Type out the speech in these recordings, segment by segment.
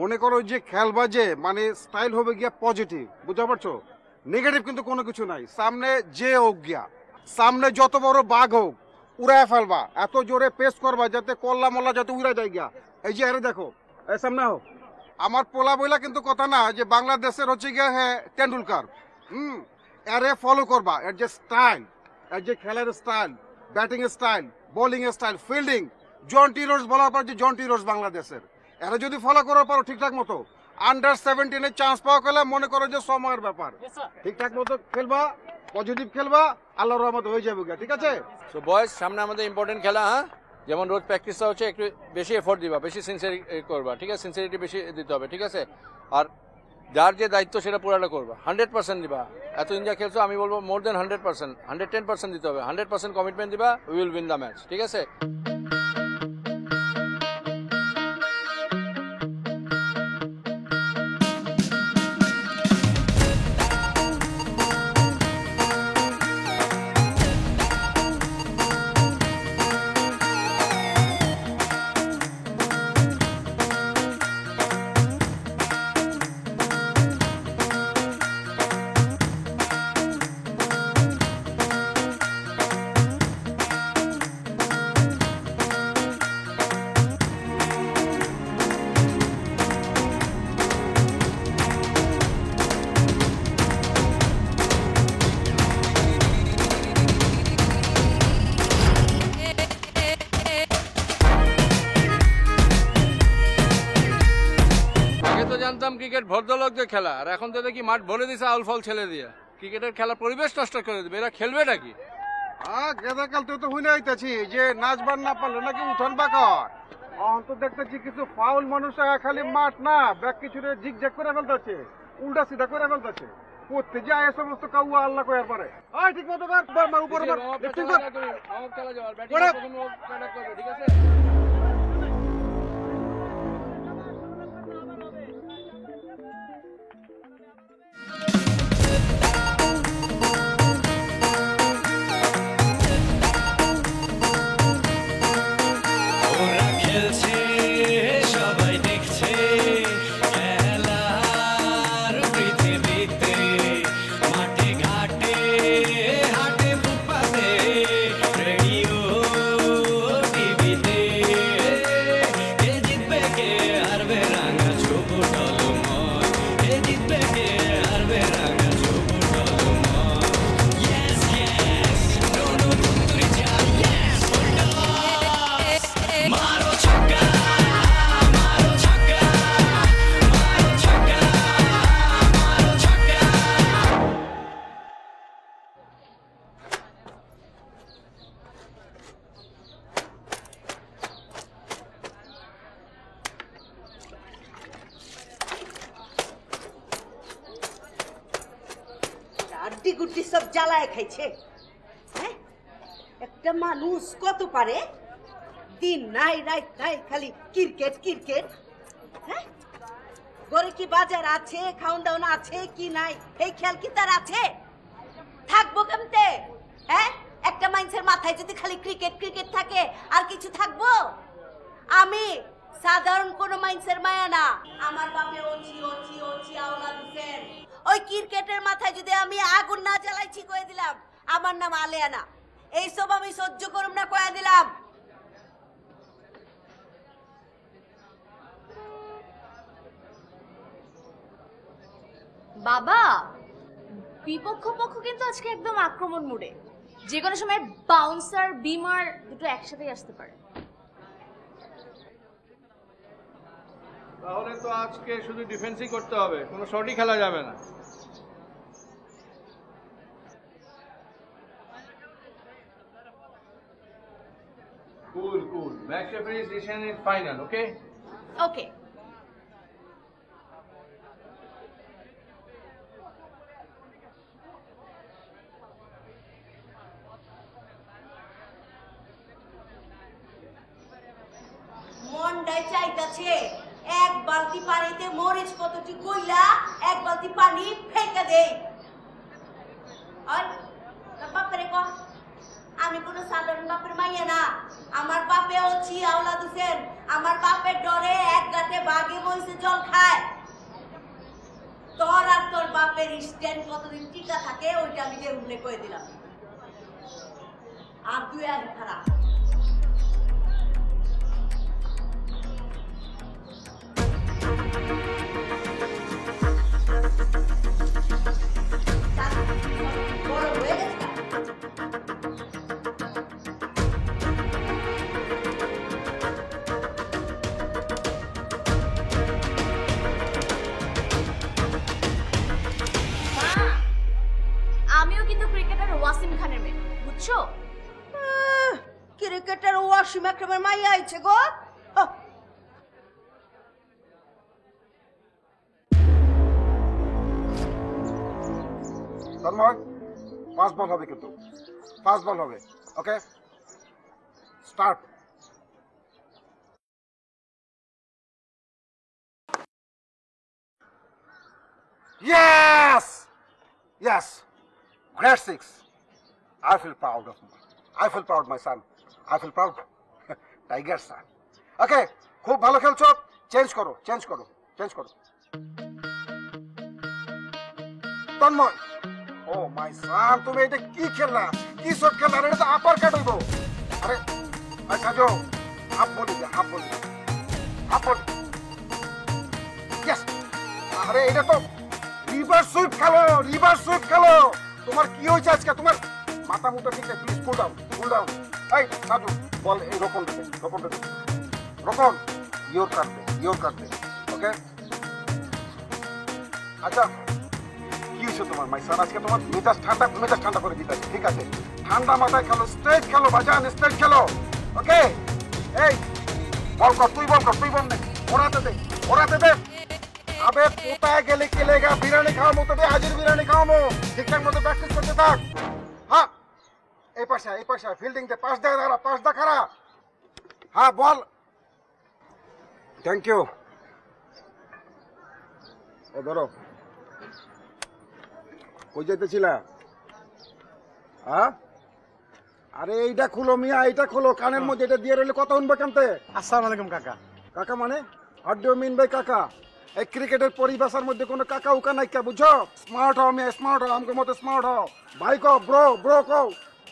মনে করো যে খেলবা যে মানে স্টাইল হবে গিয়া পজিটিভ, বুঝতে পারছো? নেগেটিভ কিন্তু কোনো কিছু নাই। সামনে যে হোক গিয়া, সামনে যত বড় বাঘ হোক উড়ায় ফেলবা, এত জোরে পেস করবা যাতে কল্লা মল্লা যাতে উড়াই যায় গিয়া। এই যে আরে দেখো, এই সামনে হোক আমার পোলা বইলা কিন্তু কথা না যে বাংলাদেশের হচ্ছে গিয়া হ্যাঁ টেন্ডুলকার। এরে ফলো করবা, এর যে স্টাইল, এর যে খেলার style, batting style, bowling style, fielding, Jonty Rhodes বলার পর যে জন্টি রোজ বাংলাদেশের, এরা যদি ফলো করার পারো ঠিকঠাক মতো আন্ডার 17-এ চান্স পাওয়া গেলে মনে করো যে সময়ের ব্যাপার। ঠিকঠাক মতো খেলবা, পজিটিভ খেলবা, আল্লাহর রহমতে হয়ে যাবে, ঠিক আছে? সো বয়েজ, সামনে আমাদের ইম্পর্টেন্ট খেলা, হ্যাঁ, যেমন রোজ প্র্যাকটিসটা হচ্ছে একটু বেশি এফোর্ট দিবা, বেশি সিনসিয়ারি করবা, ঠিক আছে? সিনসিয়ারিটি বেশি দিতে হবে, ঠিক আছে? আর যার যে দায়িত্ব সেটা পুরাটা করবা, 100% দিবা। এতদিন যা খেলছো আমি বলবো মোর দেন 100%, 110% দিতে হবে, 100% কমিটমেন্ট দিবা, we will win the match, ঠিক আছে? জানতাম ক্রিকেট ভদ্রলোকদের খেলা, আর এখন তো দেখি মাঠ ভরে দিছে আউল ফল ছেলে দিয়ে। ক্রিকেটের খেলার পরিবেশ নষ্ট করে দেবে, এরা খেলবে নাকি? গেদা কালতে তো হইলে আইতাছি যে নাচবার না পারলে নাকি উঠান বাকর। এখন তো দেখতেছি কিছু ফাউল মানুষ খালি মাঠ না ব্যাক কিছু জিগজ্যাগ করে ফেলতেছে, উল্টা সিধা করে ফেলতেছে। করতে যে আয় সমস্ত কাউয়া আল্লাহ কয়ার পারে। ঠিক মতো কর, উপর লিফটিং কর। ঠিক আছে? গুটি সব জ্বালায় খাইছে। হ্যাঁ, একটা মানুষ কত পারে? দিন নাই রাত নাই খালি ক্রিকেট ক্রিকেট। হ্যাঁ, ঘরে কি বাজার আছে, খাওন দাওন আছে কি নাই এই খেয়াল কি তার আছে? থাকবো কেমতে? হ্যাঁ, একটা মানুষের মাথায় যদি খালি ক্রিকেট ক্রিকেট থাকে আর কিছু থাকবো? আমি সাধারণ কোন মানুষের মায়া না, আমার বাপে ওছি ওছি ওছি আওলাদ হোসেন। ওই ক্রিকেটের মাথায় যদি আমি আগুন না জ্বালাইছি কয়ে দিলাম, আমার নাম আলেয়ানা। এইসব আমি সহ্য করব না কয়ে দিলাম। বাবা, বিপক্ষ পক্ষ কিন্তু আজকে একদম আক্রমণ মুডে, যে কোনো সময় বাউন্সার বিমার দুটো একসাথেই আসতে পারে। তাহলে তো আজকে শুধু ডিফেন্সই করতে হবে, কোনো শটই খেলা যাবে না। Cool, cool. Match referee's decision is final, okay? ওকে। মনটাই চাইতাছে এক বালতি পানিতে মরিচ কতটি কইলা এক বালতি পানি ফেলে দেই। আর বাপরে কো, আমি কোনো সাধারণ বাপের মাইয়া না। আমার বাপে হচ্ছি আওলাদ হোসেন, আমার বাপের ডরে এক গাঁটে বাঘে বইছে জল খায়। তোর আর তোর বাপের স্ট্যান্ড কতদিন টিকা থাকে ওইটা আমি যে উল্লেখ করে দিলাম। আর দুই আর খারাপ বড় হয়ে গেছে। আমিও কিন্তু ক্রিকেটার ওয়াসিম খানের মেয়ে, বুঝছো? ক্রিকেটার ওয়াসিম আকরামের মাইয়া আইছে গো। তন্ময়, ফাস্ট বল হবে কিন্তু, ফাস্ট বল হবে। ওকে, start. Yes! Yes! Grade 6. I feel proud of me. I feel proud, my son. I feel proud. Tiger son. Okay, খুব ভালো খেলছো। চেঞ্জ করো, চেঞ্জ করো, চেঞ্জ করো। তন্ময়, ও মাই সান, তুমি এটা কি খেললা? কি শট খেললা? এটা তো আপার কাট হইব। আরে আই কাজো, হাফ বলি দে, হাফ বলি, হাফ বলি। ইয়েস। আরে এটা তো রিভার সুইপ খেলো, রিভার সুইপ খেলো। তোমার কি হয়েছে আজকে? তোমার মাথা মুটা ঠিক আছে, please cool down, cool down. এই সাজু, বল এই রকম দেবে, রকম দেবে, রকম ইয়োর কাটবে, ইয়োর কাটবে। ওকে, আচ্ছা কি হয়েছে তোমার মাই সান? আজকে তোমার মেজাজ ঠান্ডা করে দিতে আছে। ঠিক আছে, ঠান্ডা মাথায় খেলো, স্ট্রেট খেলো বাজান, স্ট্রেট খেলো। ওকে, এই বল কর, তুই বল কর, তুই বল নে, ওড়াতে দে, ওড়াতে দে। আবে কোথায় গেলে কেলেগা? বিরিয়ানি খাওয়ার মতো দে, হাজির বিরিয়ানি খাওয়াবো। ঠিকঠাক মতো প্র্যাকটিস করতে থাক। হ্যাঁ, এই পাশে ফিল্ডিং দে, পাশ দে দাঁড়া, পাশ দা খারা। হ্যাঁ বল। Thank you. ও ধরো, কই যাইতেছিলা? হ্যাঁ, আরে এইটা খুলো মিয়া, এইটা খুলো। কানের মধ্যে এটা দিয়ে রইলে কথা শুনবে কেমতে? আসসালামু আলাইকুম কাকা। কাকা মানে হোয়াট ডু মিন বাই কাকা? এই ক্রিকেটের পরিভাষার মধ্যে কোনো কাকা উকা নাই কা, বুঝছো? স্মার্ট হও মিয়া, স্মার্ট হও, আমাকে মতো স্মার্ট হও। ভাই কও, ব্রো, ব্রো কও।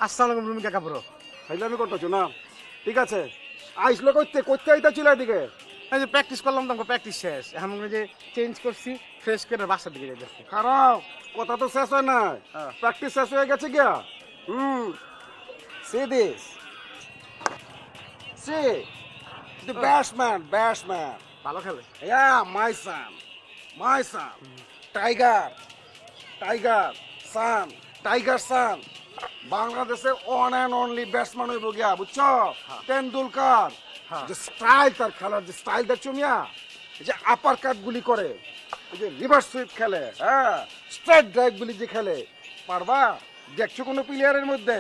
আসসালামু আলাইকুম রুমি কাকা ব্রো। ফাইলামি করতেছো না? ঠিক আছে, আইসলো করতে আইতেছিল এদিকে। এই যে প্র্যাকটিস করলাম তো, প্র্যাকটিস শেষ। এখন মনে হয় যে চেঞ্জ করছি, ফ্রেশ করে বাসার দিকে যাইতেছি। খারাপ কথা তো শেষ হয় না, হ্যাঁ। প্র্যাকটিস শেষ হয়ে গেছে গিয়া। See this, see the batsman. ভালো খেলে। Yeah, my son. Tiger son. বাংলাদেশের ওয়ান অ্যান্ড অনলি ব্যাটসম্যান হইব গিয়া, বুঝছো? তেন্ডুলকার। যে স্টাইল, তার খেলার যে স্টাইল দেখছো মিয়া, যে আপার কাট গুলি করে, যে রিভার্স সুইপ খেলে, হ্যাঁ, স্ট্রেট ড্রাইভ গুলি যে খেলে, পারবা? দেখছো কোনো প্লেয়ারের মধ্যে?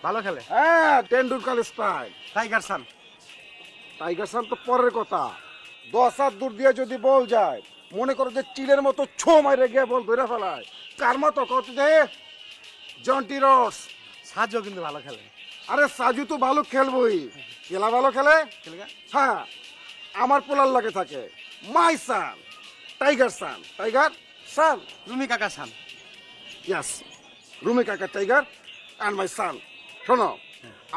ভালো খেলে। হ্যাঁ, তেন্ডুলকার স্টাইল। টাইগার সান। টাইগার সান তো পরের কথা। 10 হাত দূর দিয়ে যদি বল যায়, মনে করো যে চিলের মতো ছো মাইরে গিয়ে বল ধরে ফেলায়। কার মতো কত যে জন্টি রস। সাজও কিন্তু ভালো খেলে। আরে সাজু তো ভালো খেলবই, খেলা ভালো খেলে। হ্যাঁ, আমার পোলার লাগে থাকে। মাই সান, টাইগার সান। রুমি কাকা সান। ইয়াস, রুমি কাকা টাইগার অ্যান্ড মাই সান। শোনো,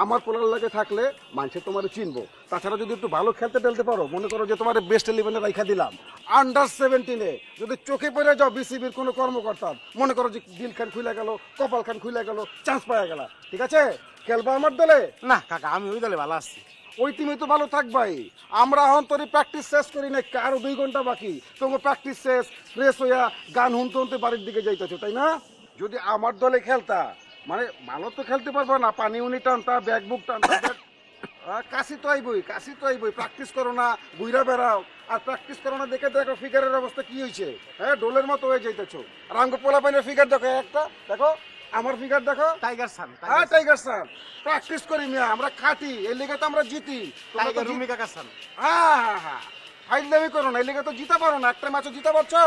আমার পোলার লাগে থাকলে মানুষের তোমার চিনবো। তাছাড়া যদি একটু ভালো খেলতে পারো, মনে করো যে তোমার বেস্ট 11-এ রাইখা দিলাম, আন্ডার 17-এ যদি চোখে পড়ে যাও বিসিবির কোনো কর্মকর্তা, মনে করো যে দিল খান খুলে গেল, কপাল খান খুলে গেল, চান্স পাওয়া গেল, ঠিক আছে? খেলবা আমার দলে? না কাকা, আমি ওই দলে ভালো আছি। ওই টিমে তো ভালো থাকবাই। আমরা এখন তোর প্র্যাকটিস শেষ করি না, আরো 2 ঘন্টা বাকি। তোমার প্র্যাকটিস শেষ, ফ্রেশ হইয়া গান শুনতে বাড়ির দিকে যাইতেছো, তাই না? যদি আমার দলে খেলতা, মানে ভালো তো খেলতে পারবো না, পানি উনি টানতা, ব্যাগ বুক টানতা, কাশি তো আইবই। প্র্যাকটিস করো না, ঘুরা বেড়াও, আর প্র্যাকটিস করো না দেখে দেখো ফিগারের অবস্থা কি হয়েছে। হ্যাঁ, ডোলের মতো হয়ে যাইতেছো। আর আমাকে পোলা পাইনের ফিগার দেখো, একটা দেখো, আমার ফিগার দেখো। টাইগার সান। হ্যাঁ, টাইগার সান। প্র্যাকটিস করি মিয়া, আমরা খাটি, এই লিগে তো আমরা জিতি। টাইগার রুমি কাকা সান। হ্যাঁ, ফাইজলামি করো না, এই লিগে তো জিতে পারো না। একটা ম্যাচও জিতে পারছো?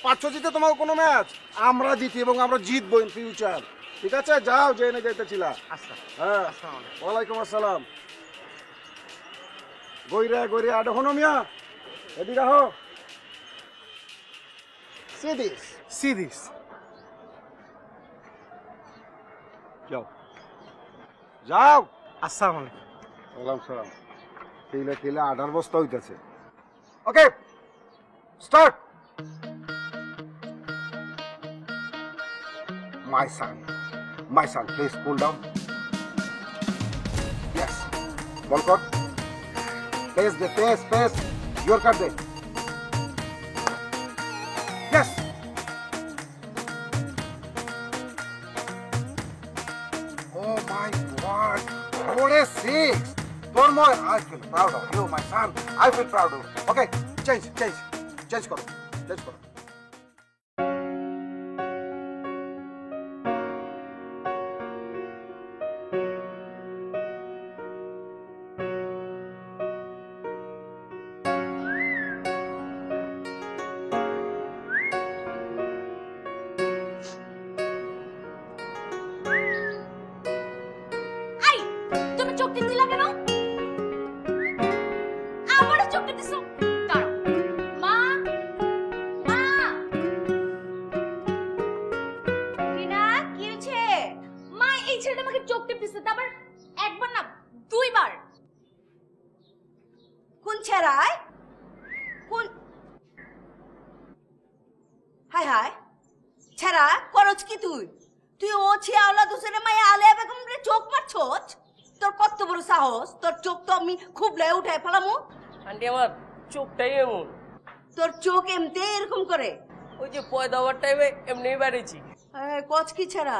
পারছো জিতে তোমার কোনো ম্যাচ? আমরা জিতি এবং আমরা জিতবো ইন ফিউচার। ঠিক আছে, যাও, যে এনে যাইতেছিলা। আচ্ছা। হ্যাঁ, আসসালামু আলাইকুম। ওয়ালাইকুম আসসালাম। গইরে আডো হনো মিয়া এদিকে আহো See this. যাও যাও আসসালামু আলাইকুম। ওয়ালাইকুম সালাম খেলে 18 বস্তা হইতাছে okay start my son please cool down yes ball kar pace your card de yes oh my god what a six Tormoy, I feel proud of you my son I feel proud of you okay change karo I তুমি চোখ টিপ দিলা কেন? আমারও চোখ টিপ দিছো। দাঁড়াও। মা মা টিনা কি হয়েছে? মা এই ছেলেটা আমাকে চোখ টিপ দিছে, তারপর একবার না দুইবার। কোন ছেড়ায় কোন হাই ছেড়া করছ কি তুই তুই ও ছিয়াওলা দুসরে মায়া আলিয়া বেগম রে চোখ মারছস তোর কত বড় সাহস তোর চোখ তো আমি খুব লে উঠাই ফেলামু আন্টি আমার চোখটাই এমন, তোর চোখ এমতে এরকম করে ওই যে পয়দা হওয়ার টাইমে এমনি বেড়েছি। কচ কি ছাড়া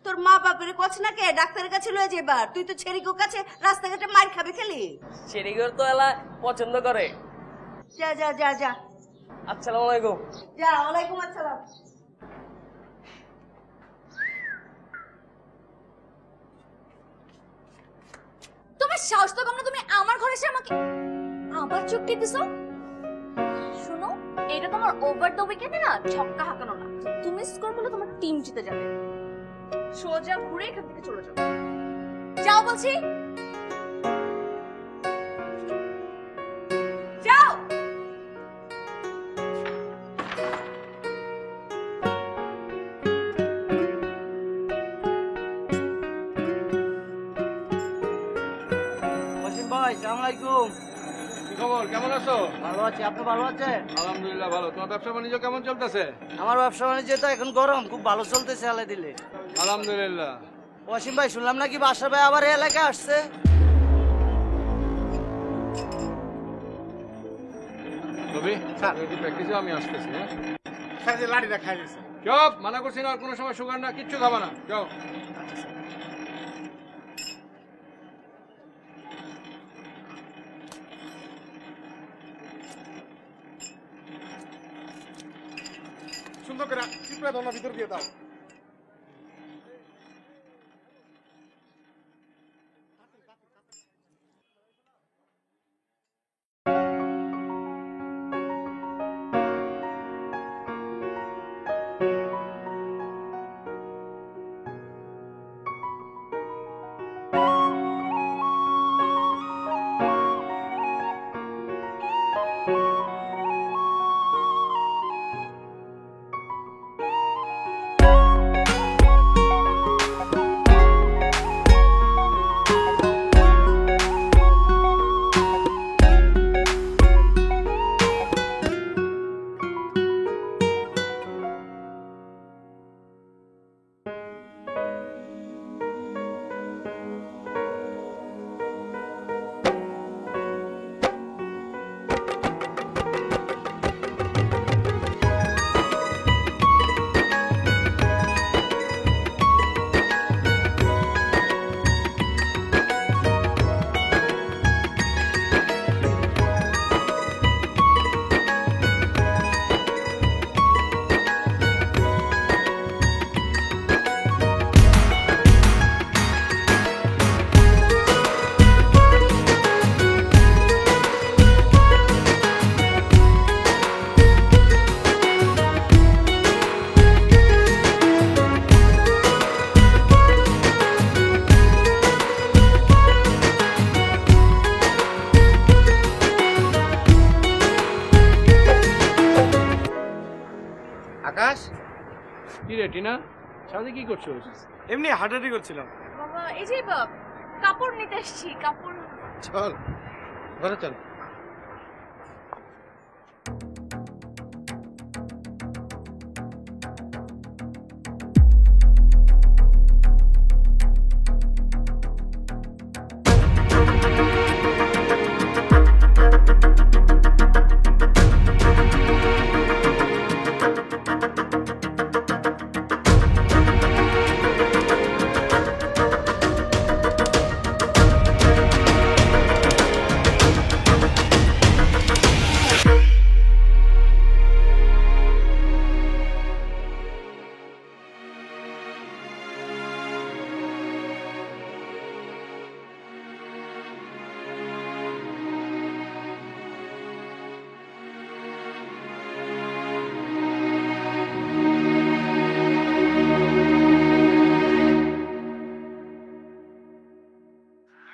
তোর মা বাপের কচ না কে ডাক্তারের কাছে লয়ে যাবার তুই তো ছেড়িকো কাছে রাস্তাঘাটে মার খাবে খেলি সেরিগর তো এলা পছন্দ করে। যা আসসালামু আলাইকুম। যা ওয়ালাইকুম আসসালাম তোমার সাহস তো কম না, তুমি আমার ঘরে এসে আমাকে আবার চোখ টিপ দিছো। শোনো, এটা তোমার ওভার দ্য উইকেন্ডে না ছক্কা হাঁকানো না। তুমি স্কোর করলে তোমার টিম জিতে যাবে। সোজা ঘুরে এখান থেকে চলে যাও। যাও বলছি, যাও। ওয়াসিম ভাই আসসালামু আলাইকুম। কি খবর, কেমন আছো? ভালো আছি, আপনি ভালো আছেন? আলহামদুলিল্লাহ ভালো। তোমার ব্যবসা বাণিজ্য কেমন চলতেছে? আমার ব্যবসা বাণিজ্য তো এখন গরম, খুব ভালো চলতেছে আলাই দিলে। আলহামদুলিল্লাহ। ওয়াসিম ভাই শুনলাম নাকি বাসা ভাই আবার এই এলাকায় আসছে। রবি স্যার একটু প্র্যাকটিসে আমি আসতেছি। হ্যাঁ স্যার যে লাড়িটা খাই দিয়েছে। চপ, মানা করছি না আর কোনো সময় সুগার না, কিচ্ছু খাবা না, যাও। সুন্দর করে টিপে দাও না, ভিতর দিয়ে দাও। কি রে টিনা, সাথে কি করছো? এমনি হাঁটাহাঁটি করছিলাম। বাবা এই যে কাপড় নিতে এসেছি, কাপড়। চল ঘরে চল।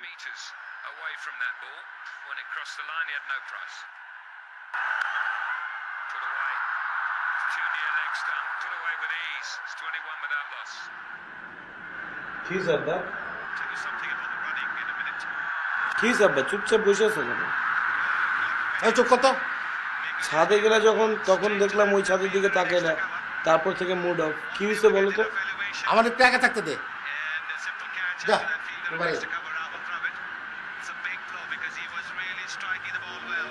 Meters away from that ball. When it crossed the line, he had no price. Put away. Too near leg stump. Put away with ease. It's 21 without loss. কি সাব্বা? Tell us something about the running in a minute. কি সাব্বা চুপচাপ বসে আছো কেন? এই চুপ কর তো। ছাদে গেলে যখন তখন দেখলাম ওই ছাদের দিকে তাকাই না, তারপর থেকে মুড অফ। কি হয়েছে বলো তো? আমাদের একা থাকতে দে। And a simple catch. যা, And the fielder এবারে। managed to cover up and throw it. It's a big blow because he was really striking the ball well.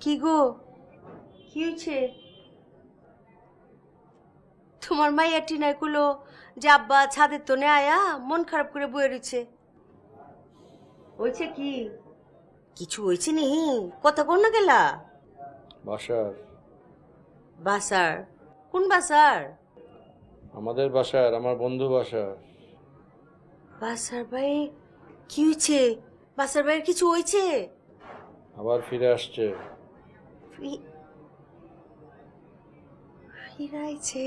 কি গো, কি হয়েছে? তোমার মাইয়া টিনাই কুলো যে আব্বা ছাদের তো নে আয়া মন খারাপ করে বয়ে রয়েছে। হয়েছে কি? কিছু হয়েছে নি? কথা কোন না গেলা? বাসার, বাসার? কোন বাসার? আমাদের বাসার, আমার বন্ধু বাসার। বাসার ভাই কি হয়েছে? বাসার ভাইয়ের কিছু হয়েছে? আবার ফিরে আসছে। ফিরাইছে?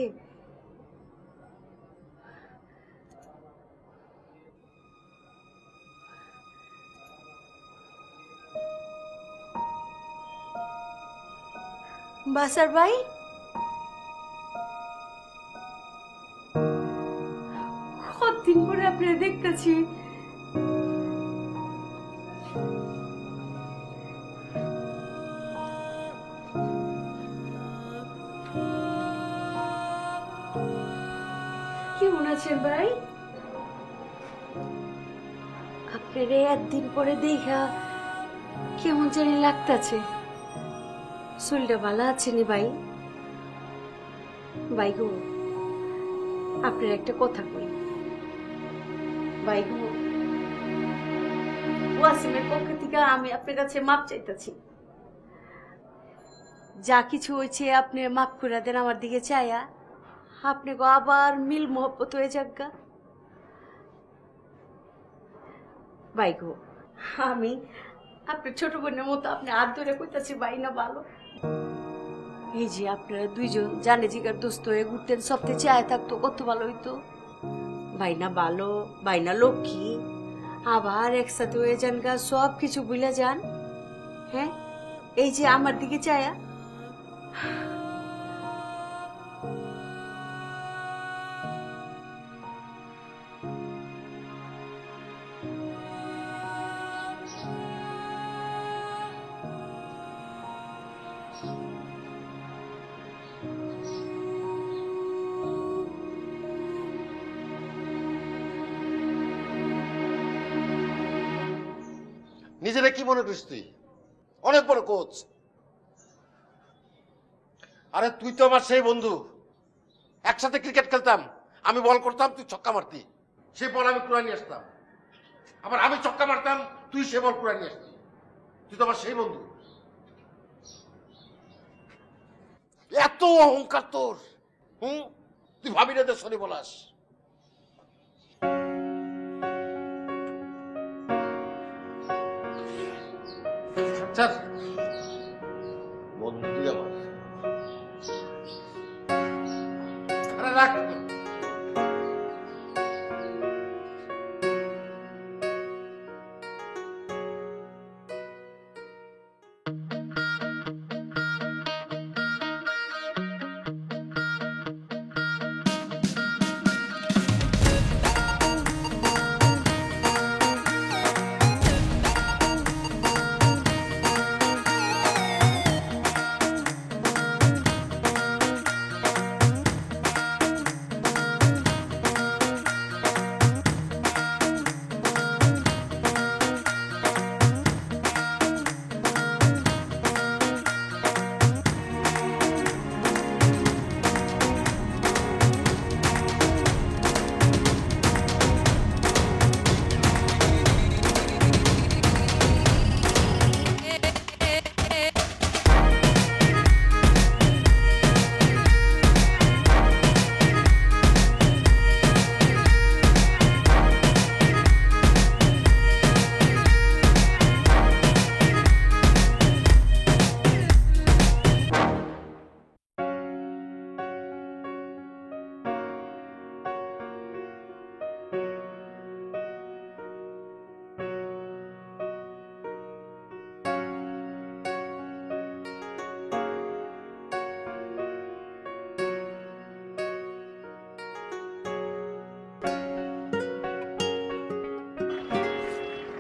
বাসার ভাই কতদিন পরে আপনারা দেখতেছি। কেমন আছেন ভাই? আপনার একদিন পরে দেখা কেমন জানি লাগতেছে। শরীরটা ভালো আছে নি ভাই? ভাই গো, আপনার একটা কথা কই। ভাই গো, ওয়াসিমের পক্ষ থেকে আমি আপনার কাছে মাপ চাইতেছি। যা কিছু হয়েছে আপনি মাফ করে দেন আমার দিকে চাইয়া। আপনি গো আবার মিল মোহব্বত হয়ে যাক। ভাই গো, আমি আপনার ছোট বোনের মতো আপনি হাত ধরে কইতাছি ভাই না ভালো। এই যে আপনারা দুইজন জানে জিগার দোস্ত হয়ে ঘুরতেন, সবতে চায় থাকতো, কত ভালো হইতো। ভাই না ভালো, ভাই না লক্ষ্মী, আবার একসাথে হয়ে যান গা, সব কিছু ভুলে যান। হ্যাঁ, এই যে আমার দিকে চায়া। নিজেরা কি মনে করিস তুই? অনেক বড় কোচ। আরে তুই তো আমার সেই বন্ধু, একসাথে ক্রিকেট খেলতাম, আমি বল করতাম, তুই ছক্কা মারতি, সে বল আমি কুড়া নিয়ে আসতাম, আবার আমি ছক্কা মারতাম, তুই সে বল কুড়া নিয়ে আসতি। তুই তো আমার সেই বন্ধু। এত অহংকার তোর! তুই ভাবি না দেশনি বলাস। আরে রাখ।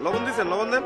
লবণ দিছেন? লবণ দেন।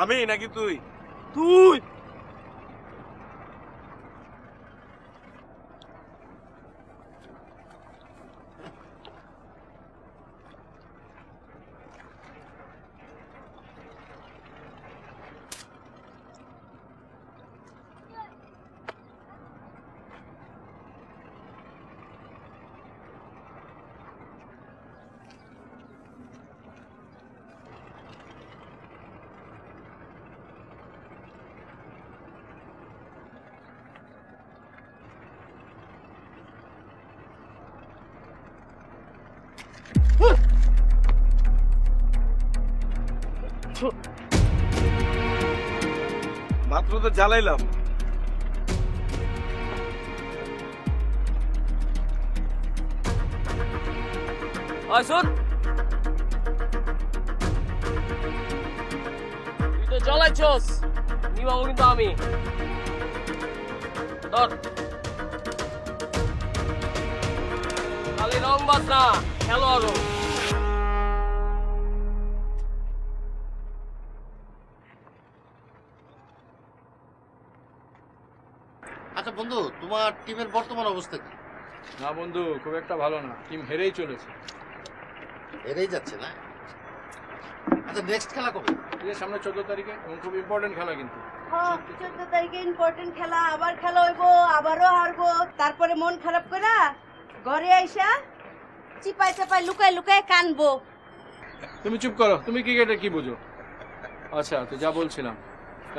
আমি নাকি তুই? তুই মাত্র তো জ্বালাইলাম। শোন, তুই তো জ্বলাইছস, নিবাবো কিন্তু আমি। ধর, খালি রং বাজ না, খেলো আরো। আচ্ছা বন্ধু, তোমার টিমের বর্তমান অবস্থা কি? না বন্ধু, খুব একটা ভালো না, টিম হেরেই চলেছে। হেরেই যাচ্ছে না? আচ্ছা নেক্সট খেলা কবে? সামনে 14 তারিখে, এবং খুব ইম্পর্টেন্ট খেলা কিন্তু। 14 তারিখে ইম্পর্টেন্ট খেলা, আবার খেলা হইবো, আবারও হারবো, তারপরে মন খারাপ করে ঘরে আইসা চিপাই চাপাই লুকায় লুকায় কানবো। তুমি চুপ করো, তুমি ক্রিকেটের কি বুঝো? আচ্ছা, তো যা বলছিলাম,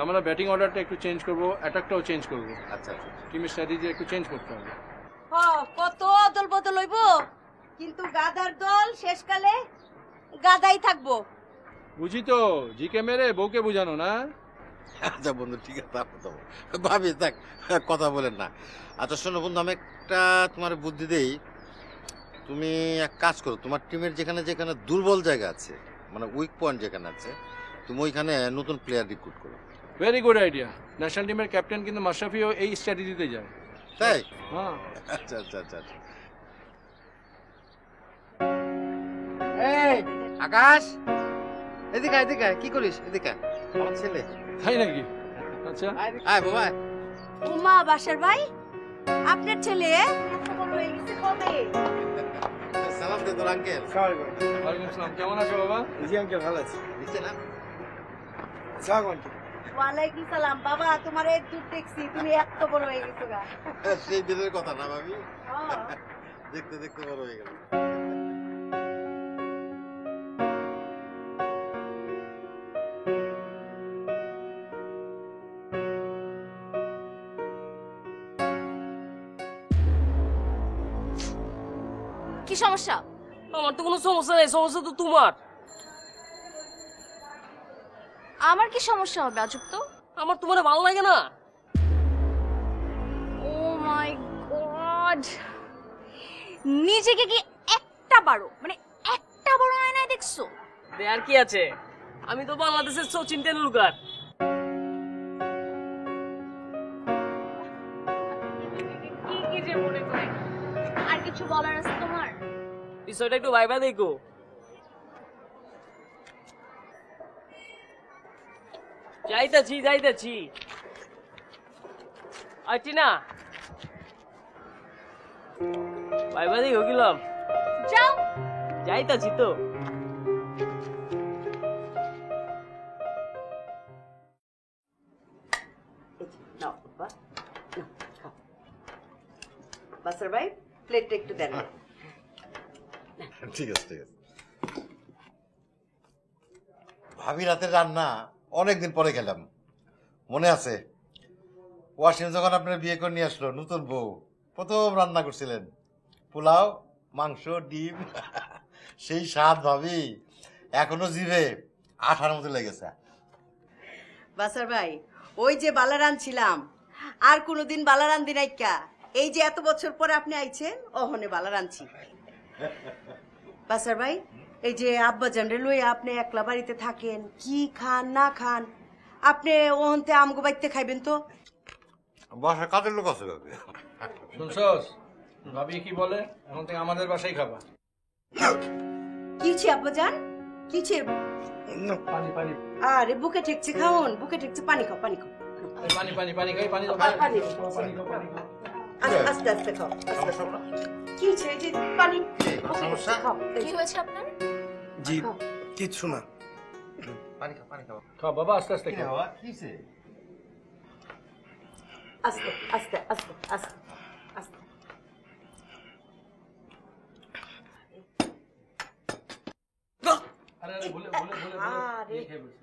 আমরা ব্যাটিং অর্ডারটা একটু চেঞ্জ করবো, অ্যাটাকটাও চেঞ্জ করবো। আচ্ছা টিমের স্ট্র্যাটেজি একটু চেঞ্জ করতে হবে। কত দল বদল হইব, কিন্তু গাধার দল শেষকালে গাধাই থাকবো। বুঝি তো, জিকে মেরে বউকে বুঝানো না। আচ্ছা বন্ধু, ঠিক আছে, ভাবি থাক, কথা বলেন না। আচ্ছা শোনো বন্ধু, আমি একটা তোমার বুদ্ধি দেই। তুমি এক কাজ করো, তোমার টিমের যেখানে যেখানে দুর্বল জায়গা আছে, মানে উইক পয়েন্ট যেখানে আছে, তুমি ওইখানে নতুন প্লেয়ার রিক্রুট করো। Very good idea. ন্যাশনাল টিমের ক্যাপ্টেন কিন্তু মাশরাফিও এই স্ট্র্যাটেজিতে যায়। তাই? হ্যাঁ। আচ্ছা আচ্ছা আচ্ছা আচ্ছা। এই আকাশ, এদিকে এদিকে, কি করিস? এদিকে আমার ছেলে। তাই নাকি? আচ্ছা, আয় বাবা। উমা বাসার ভাই, আপনার ছেলে এত বড় হয়ে গেছে কবে? সালাম দে তোর আঙ্কেল। ওয়ালাইকুম আসসালাম, কেমন আছো বাবা? জি আঙ্কেল ভালো আছি। দিচ্ছে না? সালাম আঙ্কেল। ওয়ালাইকুম সালাম। বাবা তোমার এক দূর দেখছি তুমি এত বড় হয়ে গেছো গা। সেই দিনের কথা না ভাবি, হ্যাঁ। দেখতে দেখতে বড় হয়ে গেল। কি সমস্যা? আমার তো কোনো সমস্যা নেই, সমস্যা তো তোমার। আমার কি সমস্যা হবে আজব তো? আমার তোমার ভালো লাগে না। ও মাই গড, নিজেকে কি একটা বারো আয়নায় দেখছো? আর কি আছে, আমি তো বাংলাদেশের সচিন টেন্ডুলকার। কি যে মনে করে, আর কিছু বলার আছে তোমার? বিষয়টা একটু ভাইবা দেখো। যাইতাছি আছি না, ভাইবা দেখো গেলাম। যাও। যাইতাছি তো। নাও বাবা, নাও, খাও। বাসার ভাই প্লেটটা একটু দেন। ঠিক আছে ঠিক আছে। ভাবি রাতের রান্না অনেকদিন পরে খেলাম, মনে আছে? ওয়াসিম যখন আপনার বিয়ে করে নিয়ে আসলো, নতুন বউ প্রথম রান্না করছিলেন পোলাও, মাংস, ডিম। সেই স্বাদ ভাবি এখনো জিভে আঠার মতো লেগেছে। বাসার ভাই ওই যে বালারান ছিলাম, আর কোনোদিন বালারান দিনাইকা। এই যে এত বছর পরে আপনি আইছেন, ওহনে বালারানছি। বাসার ভাই এই যে আব্বা জানরে লইয়া আপনি একলা বাড়িতে থাকেন, কি খান না খান, আপনি ওহনতে আমগো বাইতে খাইবেন তো? বাসায় কাজের লোক আছে ভাবি। শুনছস ভাবি কি বলে? এখন থেকে আমাদের বাসায় খাবা। কিছে আব্বা জান, কিছে? পানি পানি আরে বুকে ঠেকছে খাওন, বুকে ঠেকছে, পানি খাও, পানি খাও। পানি পানি পানি খাই, পানি দাও, পানি। পানি দাও, পানি দাও। আস্তে আস্তে খাও, আস্তে আস্তে। কিছে এই যে পানি, সমস্যা? খাও। কি হয়েছে আপনার? জি কিচ্ছু না। পানি খাও পানি খাও। খাও বাবা, আস্তে আস্তে খাও। কিসে? আস্তে আস্তে আস্তে আস্তে আস্তে। আরে আরে বলে আরে। খেয়ে বলছি।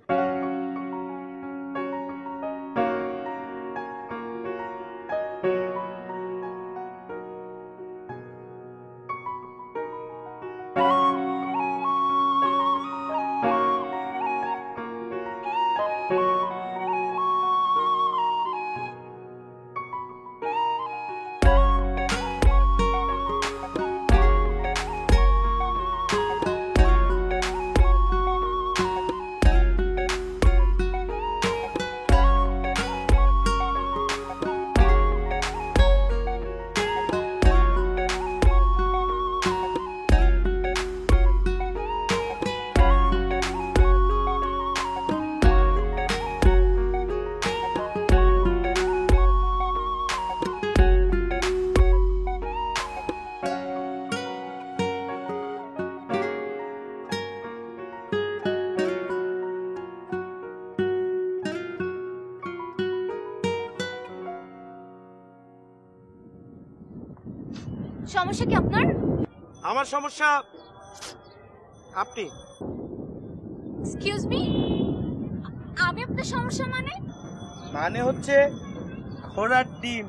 সমস্যা কি আপনার? আমার সমস্যা আপনি। এক্সকিউজ মি, আমি আপনার সমস্যা মানে হচ্ছে ঘোড়ার ডিম।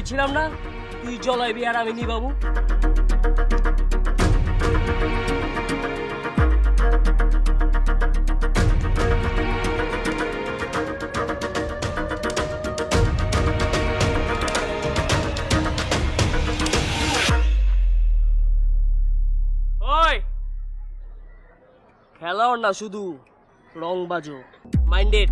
বলছিলাম না তুই জলাইবি আর আমি নিবাবু। ওই খেলাও না শুধু রং বাজো, মাইন্ডেড।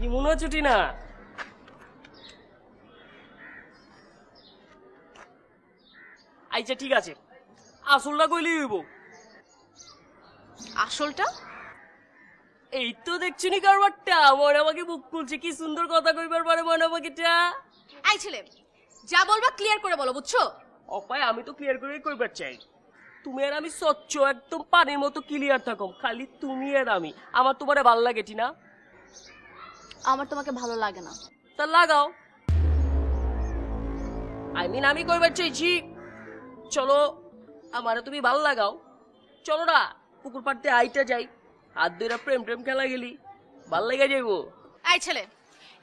কি মনে হচ্ছে টিনা? আচ্ছা ঠিক আছে, আসলটা কইলেই হইব। আসলটা? এই তো দেখছি নি কারবারটা, মনে আমাকে বুক খুলছে, কি সুন্দর কথা কইবার পারে মনে আমাকেটা। এই ছেলে, যা বলবা ক্লিয়ার করে বলো, বুঝছো? অপায় আমি তো ক্লিয়ার করে কইবার চাই। তুমি আর আমি স্বচ্ছ একদম পানির মতো ক্লিয়ার থাকো, খালি তুমি আর আমি। আমার তোমারে ভাল লাগে টিনা? আমার তোমাকে ভালো লাগে না। তা লাগাও। আমি কইবার চাইছি, চলো আমারে তুমি ভাল লাগাও। চলো না পুকুর পাড়তে আইটা যাই, আর দুইটা প্রেম প্রেম খেলা গেলি ভাল লেগে যাইবো। এই ছেলে,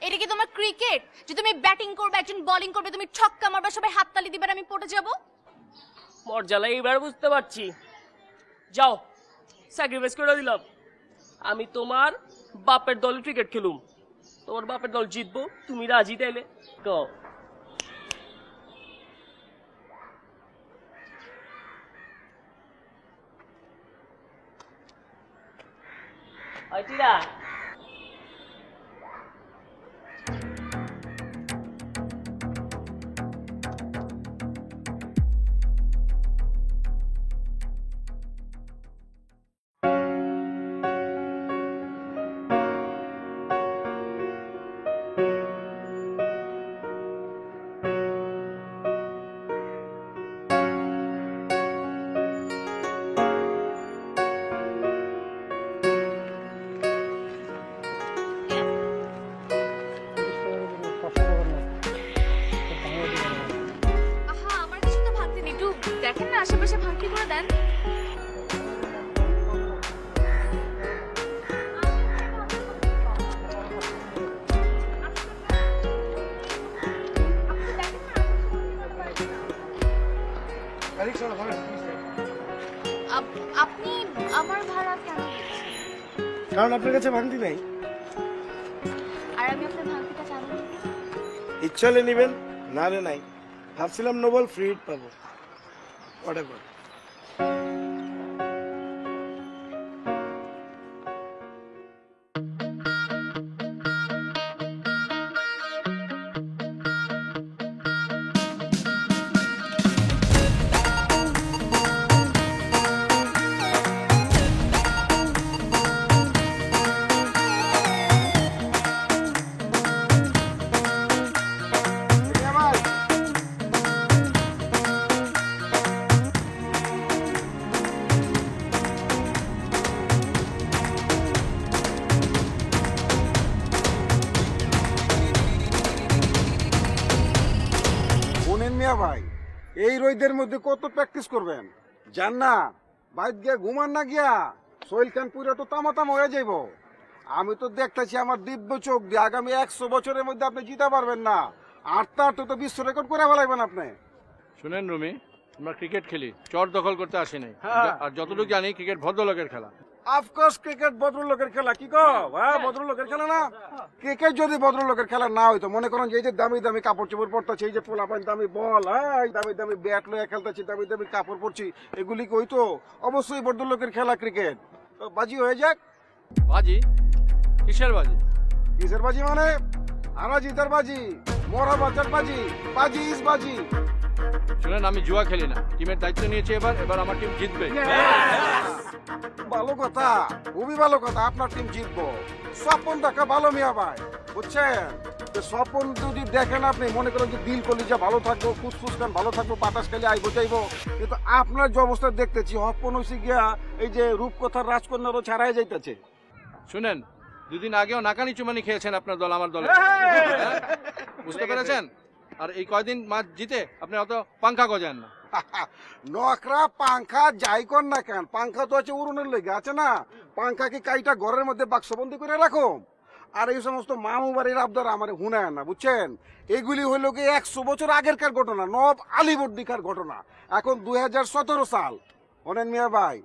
এটা কি তোমার ক্রিকেট যে তুমি ব্যাটিং করবে, একজন বোলিং করবে, তুমি ছক্কা মারবে, সবাই হাততালি দিবে আর আমি পড়ে যাব? মর্যাদা এইবার বুঝতে পারছি। যাও স্যাক্রিফাইস করে দিলাম, আমি তোমার বাপের দল ক্রিকেট খেলুম। তোমার বাপের দল জিতবো, তুমি রাজি তাইলে কও। আইটিরা আহা, আমার কিছু তো ভাঙতে নেই, একটু দেখেন না আশেপাশে ভাঙতি করে দেন। আপনি আমার ভাড়া কেন দিচ্ছেন? কারণ আপনার কাছে ভাঙতি নাই। আর আমি আপনার ভাঙতিটা কেন দিই? ইচ্ছা হলে নিবেন, না রে নাই। ভাবছিলাম নোবেল ফ্রি হিট পাবো। Whatever. মিয়া ভাই, এই রোদের মধ্যে কত প্র্যাকটিস করবেন? জান না বাইর গিয়া ঘুমান না গিয়া শরীর খান পুরো তো তামাতাম হয়ে যাইব। আমি তো দেখতেছি আমার দিব্য চোখ দিয়ে আগামী 100 বছরের মধ্যে আপনি জিতে পারবেন না। আটটা তো বিশ্ব রেকর্ড করে ফেলাইবেন আপনি। শুনেন রুমি, আমরা ক্রিকেট খেলি, চর দখল করতে আসি নাই। আর যতটুকু জানি ক্রিকেট ভদ্রলোকের খেলা। অফকোর্স ক্রিকেট ভদ্রলোকের খেলা। কি কো হ্যাঁ, ভদ্রলোকের খেলা না? ক্রিকেট যদি ভদ্রলোকের খেলা না হইতো, মনে করেন যে এই যে দামি দামি কাপড় চোপড় পরতেছে, এই যে পোলাপান দামি বল, হ্যাঁ দামি দামি ব্যাট লয়ে খেলতেছি, দামি দামি কাপড় পরছি, এগুলি কি হইতো? অবশ্যই ভদ্রলোকের খেলা ক্রিকেট। তো বাজি হয়ে যাক। বাজি? কিসের বাজি? কিসের বাজি মানে? হারা জিতার বাজি, মরা বাজার বাজি, বাজি ইজ বাজি। শুনেন, আমি জুয়া খেলি না, টিমের দায়িত্ব নিয়েছি এবার আমার টিম জিতবে। ভালো কথা, খুবই ভালো কথা, আপনার টিম জিতবো। স্বপ্ন দেখা ভালো মিয়া ভাই, বুঝছেন? তো স্বপন যদি দেখেন আপনি মনে করেন যে দিল কলিজা ভালো থাকবো, ফুসফুস কান ভালো থাকবো, বাতাস খালি আইবো যাইবো, কিন্তু আপনার যে অবস্থা দেখতেছি হপন হয়েছে গিয়া এই যে রূপকথার রাজকন্যারও ছাড়াই যাইতেছে। শুনেন, দুদিন আগেও নাকানি চুমানি খেয়েছেন আপনার দল আমার দলে, হ্যাঁ? বুঝতে পেরেছেন? আর এই কয়দিন ম্যাচ জিতে আপনি অত পাঙ্খা গজান না। নকরা পাংখা যাই কর না কেন, পাংখা তো আছে উড়নের লেগে আছে না, পাংখা কি কাইটা ঘরের মধ্যে বাক্সবন্দি করে রাখো। আর এই সমস্ত মামু বাড়ির আবদার আমার হুনায় না, বুঝছেন? এগুলি হইল কি 100 বছর আগেরকার ঘটনা, নব আলীবর্দিকার ঘটনা। এখন 2017 সাল, শোনেন মিয়া ভাই,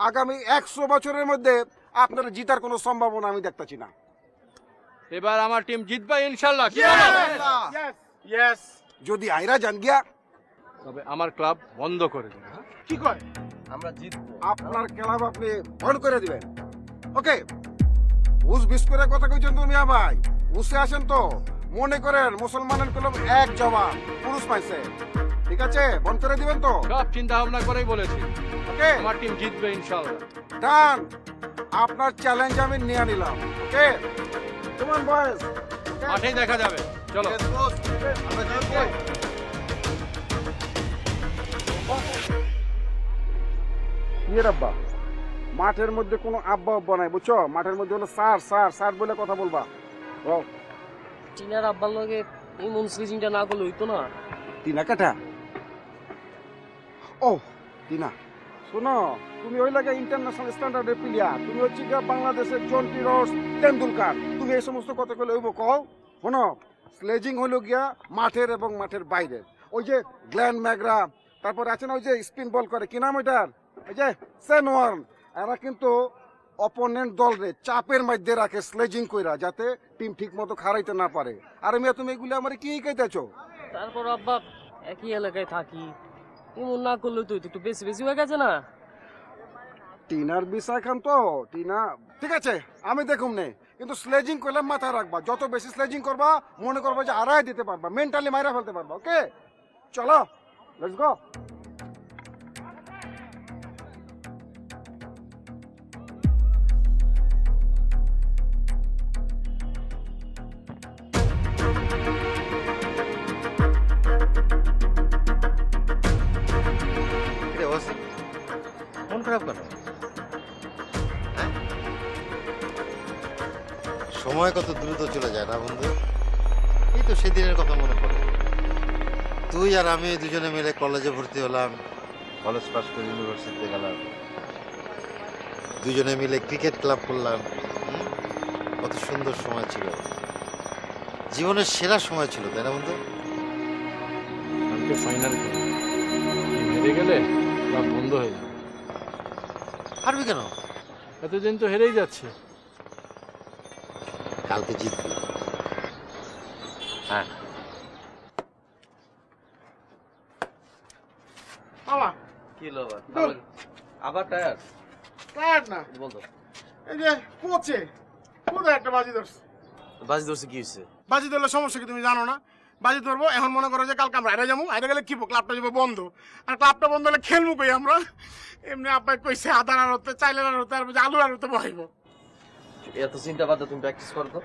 আগামী 100 বছরের মধ্যে আপনার জিতার কোনো সম্ভাবনা আমি দেখতেছি না। এবার আমার টিম জিতবে ইনশাল্লাহ। কি ইয়েস। যদি আইরা যান গিয়া তবে আমার ক্লাব বন্ধ করে দেবে। কি কয়? আমরা জিতবো। আপনার ক্লাব আপনি বন্ধ করে দিবেন। ওকে, উস বিস করে কথা কইছেন তো মিয়া ভাই, উসে আসেন তো। মনে করেন মুসলমানের কলম এক জবান, পুরুষ পাইছে, ঠিক আছে? বন্ধ করে দিবেন তো? সব চিন্তা ভাবনা করেই বলেছি, ওকে আমার টিম জিতবে ইনশাল্লাহ। ডান, আপনার চ্যালেঞ্জ আমি নিয়ে নিলাম। ওকে, তোমার বয়স মাঠেই দেখা যাবে, চলো। ইয়ে আব্বা, মাঠের মধ্যে কোনো আব্বা আব্বা নাই, বুঝছো? মাঠের মধ্যে হলো স্যার স্যার স্যার বলে কথা বলবা। ও টিনার আব্বার লগে এই মন স্লিজিংটা না করলে হইতো না। টিনা কাটা? ও টিনা, শোনো, তুমি ওই লাগে ইন্টারন্যাশনাল স্ট্যান্ডার্ডের প্লেয়ার, তুমি হচ্ছে গিয়া বাংলাদেশের জন্টি রোস, তেন্ডুলকার, তুমি এই সমস্ত কথা কইলে হইব? কও, শোনো, স্লেজিং হইল গিয়া মাঠের এবং মাঠের বাইরের। ওই যে গ্ল্যান ম্যাগরা, তারপর আছে না ওই যে স্পিন বল করে, কি নাম ওইটার, ওই যে সেন ওয়ার্ন, এরা কিন্তু অপোনেন্ট দলরে চাপের মধ্যে রাখে স্লেজিং কইরা, যাতে টিম ঠিক মতো খারাইতে না পারে। আর মিয়া তুমি এগুলি আমার কি কইতেছো? তারপর আব্বা একই এলাকায় থাকি, এমন না করলে তো একটু বেশি বেশি হয়ে গেছে না? টিনার বিষয় খান তো, টিনা ঠিক আছে আমি দেখুম নে, কিন্তু স্লেজিং করলে মাথায় রাখবা, যত বেশি স্লেজিং করবা মনে করবা যে আড়াই দিতে পারবা, মেন্টালি মাইরা ফেলতে পারবা। ওকে, চলো, লেটস গো। মন খারাপ কেন? সময় কত দ্রুত চলে যায় না বন্ধু? এই তো সেদিনের কথা মনে পড়ে, তুই আর আমি দুজনে মিলে কলেজে ভর্তি হলাম, কলেজ পাস করে ইউনিভার্সিটিতে গেলাম, দুজনে মিলে ক্রিকেট ক্লাব করলাম। কত সুন্দর সময় ছিল, জীবনের সেরা সময় ছিল, তাই না বন্ধু? কালকে ফাইনাল হেরে গেলে ক্লাব বন্ধ হয়ে যাবে। হারবি কেন? এতদিন তো হেরেই যাচ্ছে। কালকে জিতবি। হ্যাঁ মামা কি হলো আবার? দূর। আবার টায়ার টায়ার না, বলতো এই যে কোচে কোথায় একটা বাজি ধরছে। বাজি ধরছে কি হয়েছে? বাজি ধরলে সমস্যা কি তুমি জানো না? বাজি ধরবো, এখন মনে করো যে কালকে আমরা হাইরে যাবো, হাইরে গেলে কি ক্লাবটা যাবো বন্ধ, আর ক্লাবটা বন্ধ হলে খেলবো কই আমরা? এমনি আব্বাই কইছে আদার আর হতে, চাইলের আর হতে, আর আলু আর হতে বহাইবো। এত চিন্তা বাদ দাও, তুমি প্র্যাকটিস করো তো।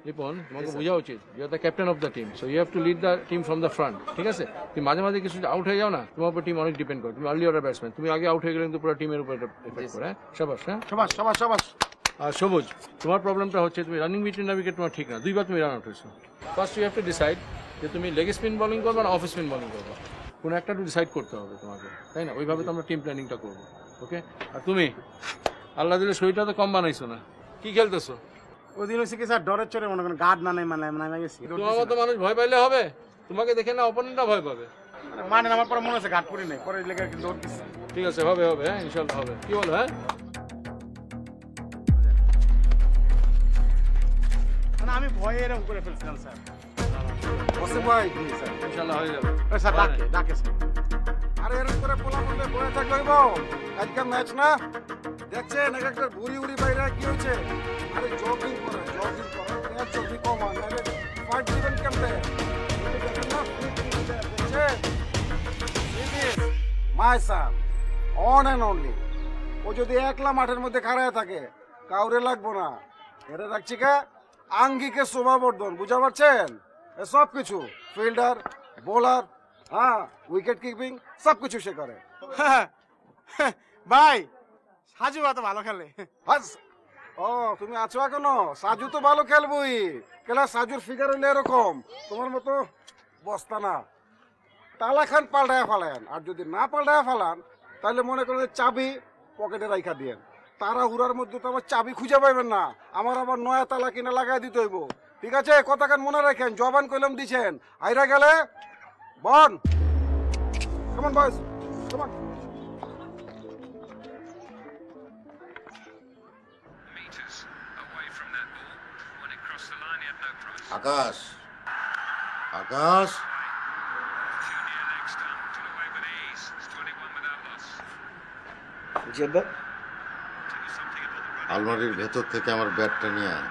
রিপন, তোমাকে বোঝা উচিত, you are the captain of the team, so you have to lead the team from the front, ঠিক আছে? তুমি মাঝে মাঝে কিছু আউট হয়ে যাও না, তোমার উপর টিম অনেক ডিপেন্ড করে। তুমি আর্লি অর্ডার ব্যাটসম্যান, তুমি আগে আউট হয়ে গেলে কিন্তু পুরো টিমের উপর এফেক্ট করে। হ্যাঁ, শাবাশ। হ্যাঁ, শাবাশ শাবাশ শাবাশ। আর সবুজ, তোমার প্রবলেমটা হচ্ছে তুমি রানিং বিটুইন দ্য উইকেট তোমার ঠিক না, দুইবার তুমি রান আউট হয়েছো। First you have to decide যে তুমি লেগ স্পিন বোলিং করবে না অফ স্পিন বোলিং করবে, কোনো একটা ডিসাইড করতে হবে তোমাকে, তাই না? ওইভাবে তো আমরা টিম প্ল্যানিংটা করবো। ওকে, আর তুমি আল্লাহ দিলে শরীরটা তো কম বানাইছো না, কি খেলতেছো? ওই দিন হচ্ছে কি স্যার, ডরের চড়ে মনে করেন গার্ড না নাই মানে গেছি, তোমার মতো মানুষ ভয় পাইলে হবে? তোমাকে দেখে না অপোনেন্টরা ভয় পাবে। মানে আমার পরে মনে হচ্ছে গার্ড করি নাই, পরে লেগে কিন্তু দৌড় দিচ্ছে। ঠিক আছে, হবে হবে, হ্যাঁ ইনশাল্লাহ হবে। কি বলো? হ্যাঁ মানে আমি ভয়ে এরকম করে ফেলছিলাম স্যার। ওসিফ ভাই, ইনশাল্লাহ হয়ে যাবে। স্যার ডাকে ডাকে স্যার। আরে এরকম করে পোলা বললে বয়ে থাকলে হইব? আজকে ম্যাচ না দেখছেন, এক একটা ঘুরি উড়ি বাইরে কি হয়েছে? আরে জগিং করে ম্যাচ চর্বি কমান, নাহলে ফাইট দিবেন কেমনে? মাই সান, অন অ্যান্ড অনলি। ও যদি একলা মাঠের মধ্যে খাড়ায় থাকে, কাউরে লাগবো না। এটা রাখছি কে আঙ্গিকে শোভাবর্ধন, বুঝা পারছেন? সব কিছু ফিল্ডার, বোলার, হ্যাঁ উইকেট কিপিং সব কিছু সে করে। ভাই সাজু তো ভালো খেলে। ও তুমি আছো এখনো? সাজু তো ভালো খেলবই, খেলা সাজুর ফিগার হইলে এরকম, তোমার মতো বস্তা না। তালা খান পাল্টায় ফেলেন, আর যদি না পাল্টায় ফেলান তাহলে মনে করেন যে চাবি পকেটে রাখা দিয়েন। তারা হুড়ার মধ্যে তো আমার চাবি খুঁজে পাইবেন না, আমার আবার নয়া তালা কিনে লাগাই দিতে হইব। ঠিক আছে, কথাখান মনে রাখেন, জবান কইলাম দিছেন, আইরা গেলে বন। কেমন বয়স? কেমন? Meters away from that ball. When it crossed the line, he had no price. Akash, Akash, Junior leg stump, put away with ease. It's 21 without loss. Jeddah আলমারির ভেতর থেকে আমার ব্যাটটা নিয়ে আয়।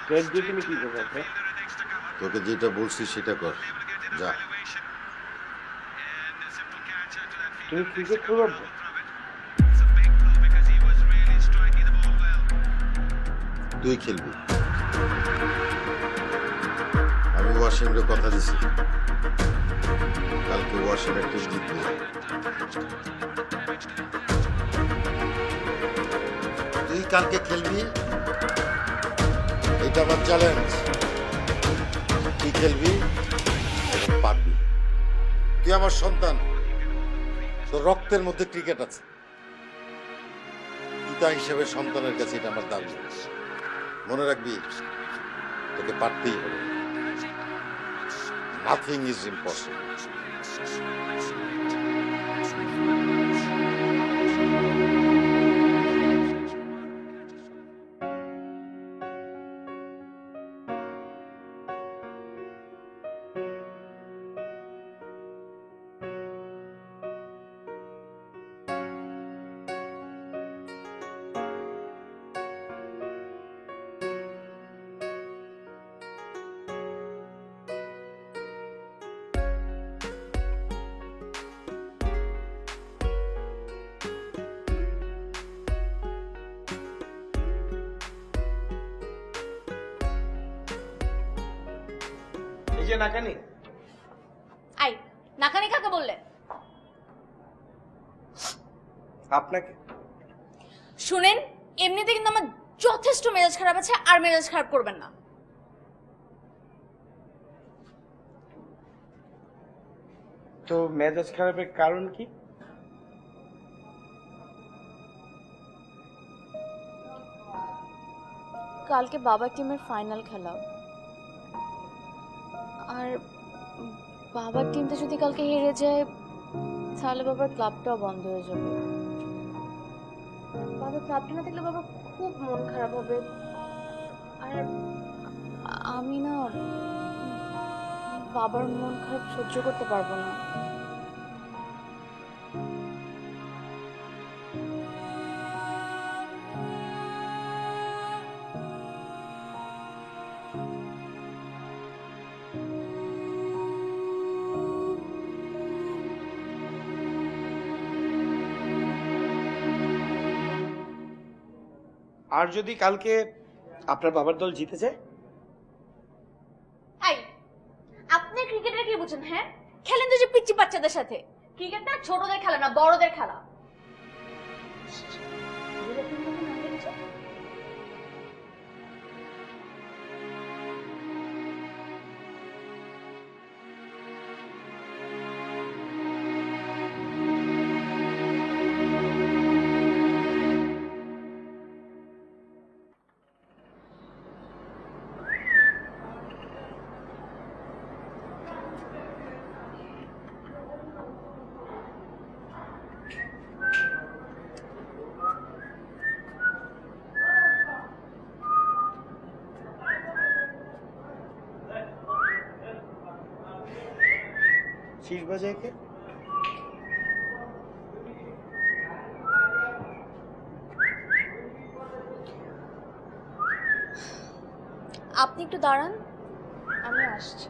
ব্যাট দিয়ে তুমি কি করবে? তোকে যেটা বলছি সেটা কর, যা। তুমি ক্রিকেট খেলবে? তুই খেলবি। আমি ওয়াশিংটনে কথা দিছি, কালকে ওয়াশিংটন টিম জিতবে। তুই কালকে খেলবি, এটা আমার চ্যালেঞ্জ। তুই খেলবি এবং পারবি। তুই আমার সন্তান, তোর রক্তের মধ্যে ক্রিকেট আছে। পিতা হিসেবে সন্তানের কাছে এটা আমার দাবি। মনে রাখবি, তোকে পারতেই হবে। Nothing is impossible. এই যে নাকানি, আই নাকানি কাকে বললে? আপনাকে। শুনেন, এমনিতে কিন্তু আমার যথেষ্ট মেজাজ খারাপ আছে, আর মেজাজ খারাপ করবেন না। তো মেজাজ খারাপের কারণ কি? কালকে বাবা টিমের ফাইনাল খেলা, আর বাবার টিমটা যদি কালকে হেরে যায় তাহলে বাবার ক্লাবটাও বন্ধ হয়ে যাবে। বাবার ক্লাবটা না থাকলে বাবার খুব মন খারাপ হবে, আর আমি না বাবার মন খারাপ সহ্য করতে পারবো না। আর যদি কালকে আপনার বাবার দল জিতে যায়? এই, আপনি ক্রিকেটের কি বুঝেন? হ্যাঁ, খেলেন তো যে পিচ্চি বাচ্চাদের সাথে। ক্রিকেট না ছোটদের খেলা না, বড়দের খেলা। শীষ বাজায় কে? আপনি একটু দাঁড়ান, আমি আসছি।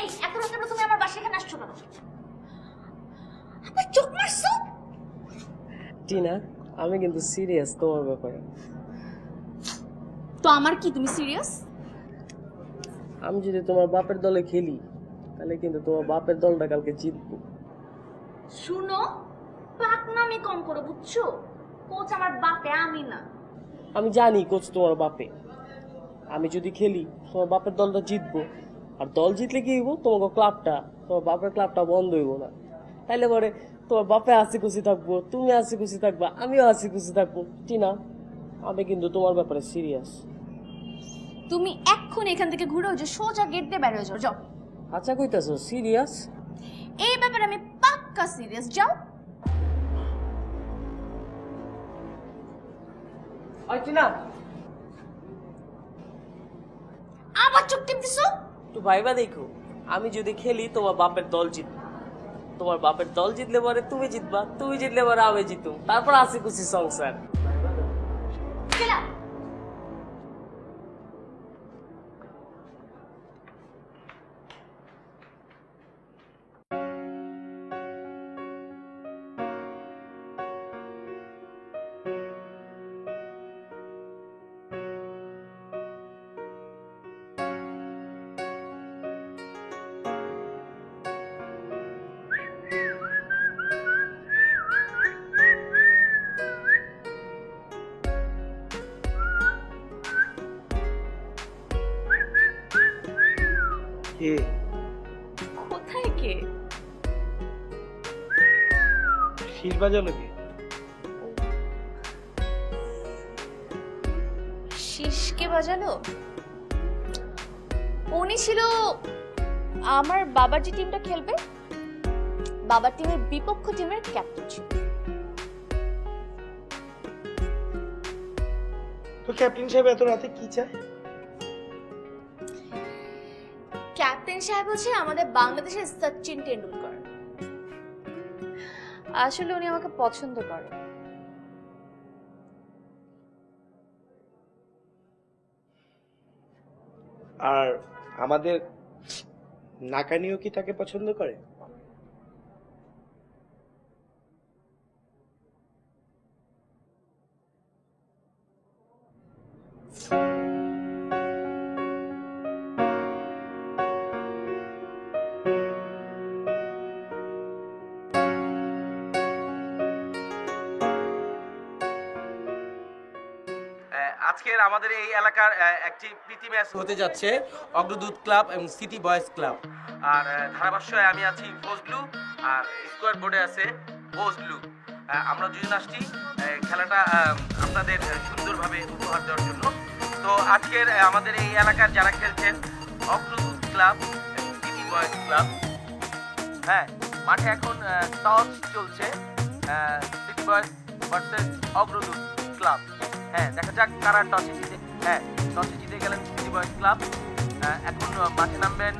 এই এত রাতে তুমি আমার বাসায় এখানে আসছো কেন? আমার চোখ মারছো? টিনা, আমি কিন্তু সিরিয়াস তোমার ব্যাপারে। তো আমার কি, তুমি সিরিয়াস? আমি যদি তোমার বাপের দলে খেলি তাহলে কিন্তু তোমার বাপের দলটা কালকে জিতবো। শুনো, পাকনামি কম করো বুঝছো? কোচ আমার বাপে, আমি না। আমি জানি কোচ তোমার বাপে। আমি যদি খেলি তোমার বাপের দলটা জিতবো, আর দল জিতলে কি হইব, তোমাকে ক্লাবটা, তোমার বাপের ক্লাবটা বন্ধ হইব না। তাইলে পরে তোমার বাপে হাসি খুশি থাকবো, তুমি হাসি খুশি থাকবা, আমিও হাসি খুশি থাকবো। টিনা, আমি কিন্তু তোমার ব্যাপারে সিরিয়াস। তুমি এক্ষুনি এখান থেকে ঘুরে যে সোজা গেট দিয়ে বের হয়ে যাও। যাও। আচ্ছা কইতাছো সিরিয়াস? এই ব্যাপারে আমি পাক্কা সিরিয়াস। যাও। ওই টিনা, আবার চোখ টিপতেছো? একটু ভাইবা দেখো, আমি যদি খেলি তোমার বাপের দল জিতবে, তোমার বাপের দল জিতলে পরে তুমি জিতবা, তুমি জিতলে পরে আমি জিতুম, তারপর হাসি খুশি সংসার। খেলা। কে? কোথায় কে? শীষ বাজালো কে? শীষকে বাজালো? উনি ছিল আমার বাবার যে টিমটা খেলবে, বাবার টিমের বিপক্ষ টিমের ক্যাপ্টেন ছিল। তো ক্যাপ্টেন সাহেব এত রাতে কি চায়? ক্যাপ্টেন সাহেব হচ্ছে আমাদের বাংলাদেশের সচিন টেন্ডুলকার। আসলে উনি আমাকে পছন্দ করে। আর আমাদের নাকানিও কি তাকে পছন্দ করে? আজকের আমাদের এই এলাকার একটি প্রীতি ম্যাচ হতে যাচ্ছে অগ্রদূত ক্লাব এবং সিটি বয়েজ ক্লাব। আর ধারাভাষ্যে আমি আছি ফজলু, আর স্কোয়ার বোর্ডে আছে ফজলু। আমরা দুজন আসছি খেলাটা আপনাদের সুন্দরভাবে উপহার দেওয়ার জন্য। তো আজকের আমাদের এই এলাকার যারা খেলছেন অগ্রদূত ক্লাব এবং সিটি বয়েজ ক্লাব, হ্যাঁ মাঠে এখন টস চলছে সিটি বয়েজ ভার্সেস অগ্রদূত ক্লাব। হ্যাঁ দেখা যাক কারা টসে জিতে। হ্যাঁ টসে জিতে গেলেন সিটি বয়েজ ক্লাব। এখন মাঠে নামবেন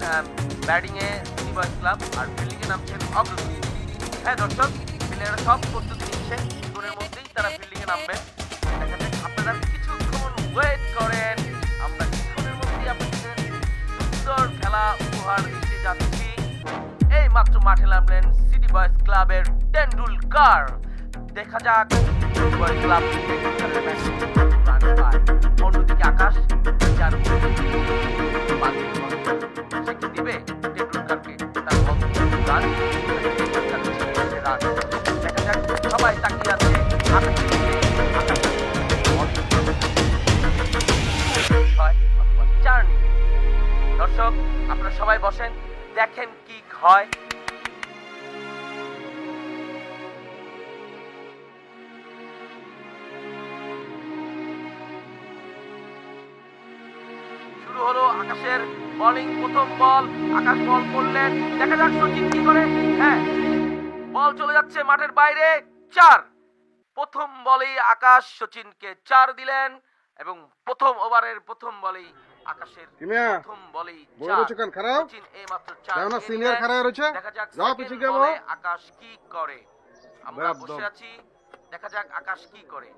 ব্যাটিংয়ে সিটি বয়েজ ক্লাব, আর ফিল্ডিংয়ে নামছেন অগ্রদূত। হ্যাঁ দর্শক, প্লেয়াররা সব প্রস্তুতি নিচ্ছে, কিছুক্ষণের মধ্যেই তারা ফিল্ডিংয়ে নামবেন। দেখা যাক, আপনারা কিছুক্ষণ ওয়েট করেন, আমরা কিছুক্ষণের মধ্যেই আপনাদের সুন্দর খেলা উপহার দিতে যাচ্ছি। এই মাত্র মাঠে নামলেন সিটি বয়েজ ক্লাবের টেন্ডুলকার। দেখা যাক সিটি বয়েজ ক্লাব অন্যদিকে আকাশ যার সে কি দিবে টেন্ডুলকারকে তার রান। দেখা যাক, সবাই তাকিয়ে আছে দর্শক আপনারা সবাই বসেন, দেখেন কি হয়। শুরু হলো আকাশের বোলিং, প্রথম বল আকাশ বল করলেন, দেখা যাক সচিন কি করে। হ্যাঁ, বল চলে যাচ্ছে মাঠের বাইরে, 4। প্রথম বলেই আকাশ সচিনকে 4 দিলেন এবং প্রথম ওভারের প্রথম বলেই আকাশের কিমিয়া, প্রথম বলেই বড় হচ্ছে কেন খারাপ? সচিন এই মাত্র 4 কেন সিনিয়র খারাপ রয়েছে? দেখা যাক যাও second পিছে গিয়ে বলে বলো। আকাশ কি করে। আমরা একদম। বসে আছি, দেখা যাক আকাশ কি করে।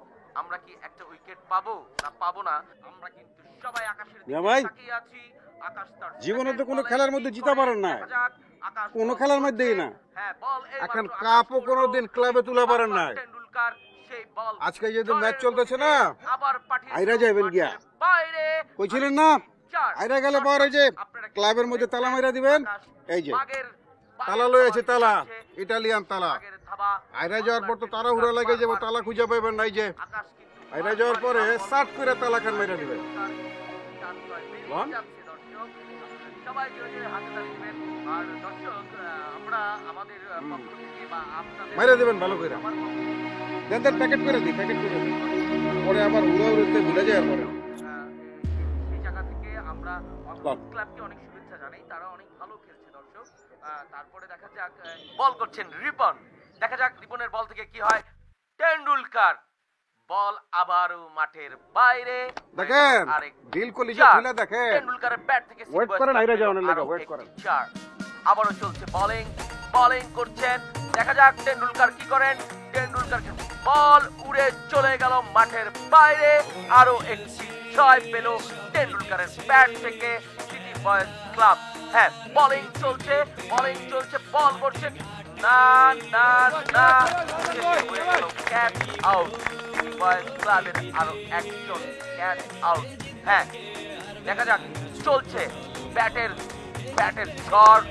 আমরা কি একটা উইকেট পাবো না পাবো না, আমরা কিন্তু সবাই আকাশের মিয়া দিকে ভাই, তাকিয়ে আছি। আকাশ তার জীবনে তো second কোনো বলে খেলার কি মধ্যে করে। জিতা পারেন না। দেখা যাক আকাশ কোনো বল খেলার করছে। মধ্যেই না। হ্যাঁ, বল এই এখন মাত্র কাপও আকাশ কোনোদিন করলো। ক্লাবে তুলে পারেন না। টেন্ডুলকার সেই বল আজকে যেহেতু জলের ম্যাচ চলতেছে না, আবার পাঠিয়ে আইরা যাবেন গিয়া। বাইরে কইছিলেন না আইরা গেলে পর ওই যে ক্লাবের মধ্যে তালা মাইরা দিবেন। এই যে তালা লই আছে, তালা ইটালিয়ান তালা। আইরা যাওয়ার পর তো তারা হুড়া লাগে যাবো, তালা খুঁজে পাইবেন নাই। যে আইরা যাওয়ার পরে সাট করে তালা খান মাইরা দিবেন। বল। সবাই জোরে জোরে হাতে তালি দিবেন। আর দর্শক, আমরা আমাদের পক্ষ থেকে বা আপনাদের মাইরা দিবেন ভালো করে। দেন দেন প্যাকেট করে দিই, প্যাকেট করে দিই। পরে আবার উড়া উড়তে ভুলে যায় আর পরে। সেই জায়গা থেকে আমরা বল। ক্লাবকে অনেক শুভেচ্ছা জানাই, তারা অনেক ভালো খেলছে দর্শক। তারপরে দেখা যাক বল করছেন রিপন, দেখা যাক রিপনের বল থেকে কি হয়। টেন্ডুলকার বল আবারও মাঠের বাইরে। দেখেন আরেক দিল কলিজা খুলে দেখেন। টেন্ডুলকারের ব্যাট থেকে ওয়েট করেন, আইরা যাওয়ার লেগে ওয়েট করেন। 4 আবারও চলছে বোলিং করছেন, দেখা যাক টেন্ডুলকার কি করেন। টেন্ডুলকার বল উড়ে চলে গেল মাঠের বাইরে, আরো একটি 6 পেল টেন্ডুলকারের ব্যাট থেকে সিটি বয়েজ ক্লাব। হ্যাঁ, বোলিং চলছে, বল করছেন, না না না, ক্যাচ আউট। সিটি বয়েজ ক্লাবের আরো একজন ক্যাচ আউট। হ্যাঁ, দেখা যাক চলছে ব্যাটের ঝড়,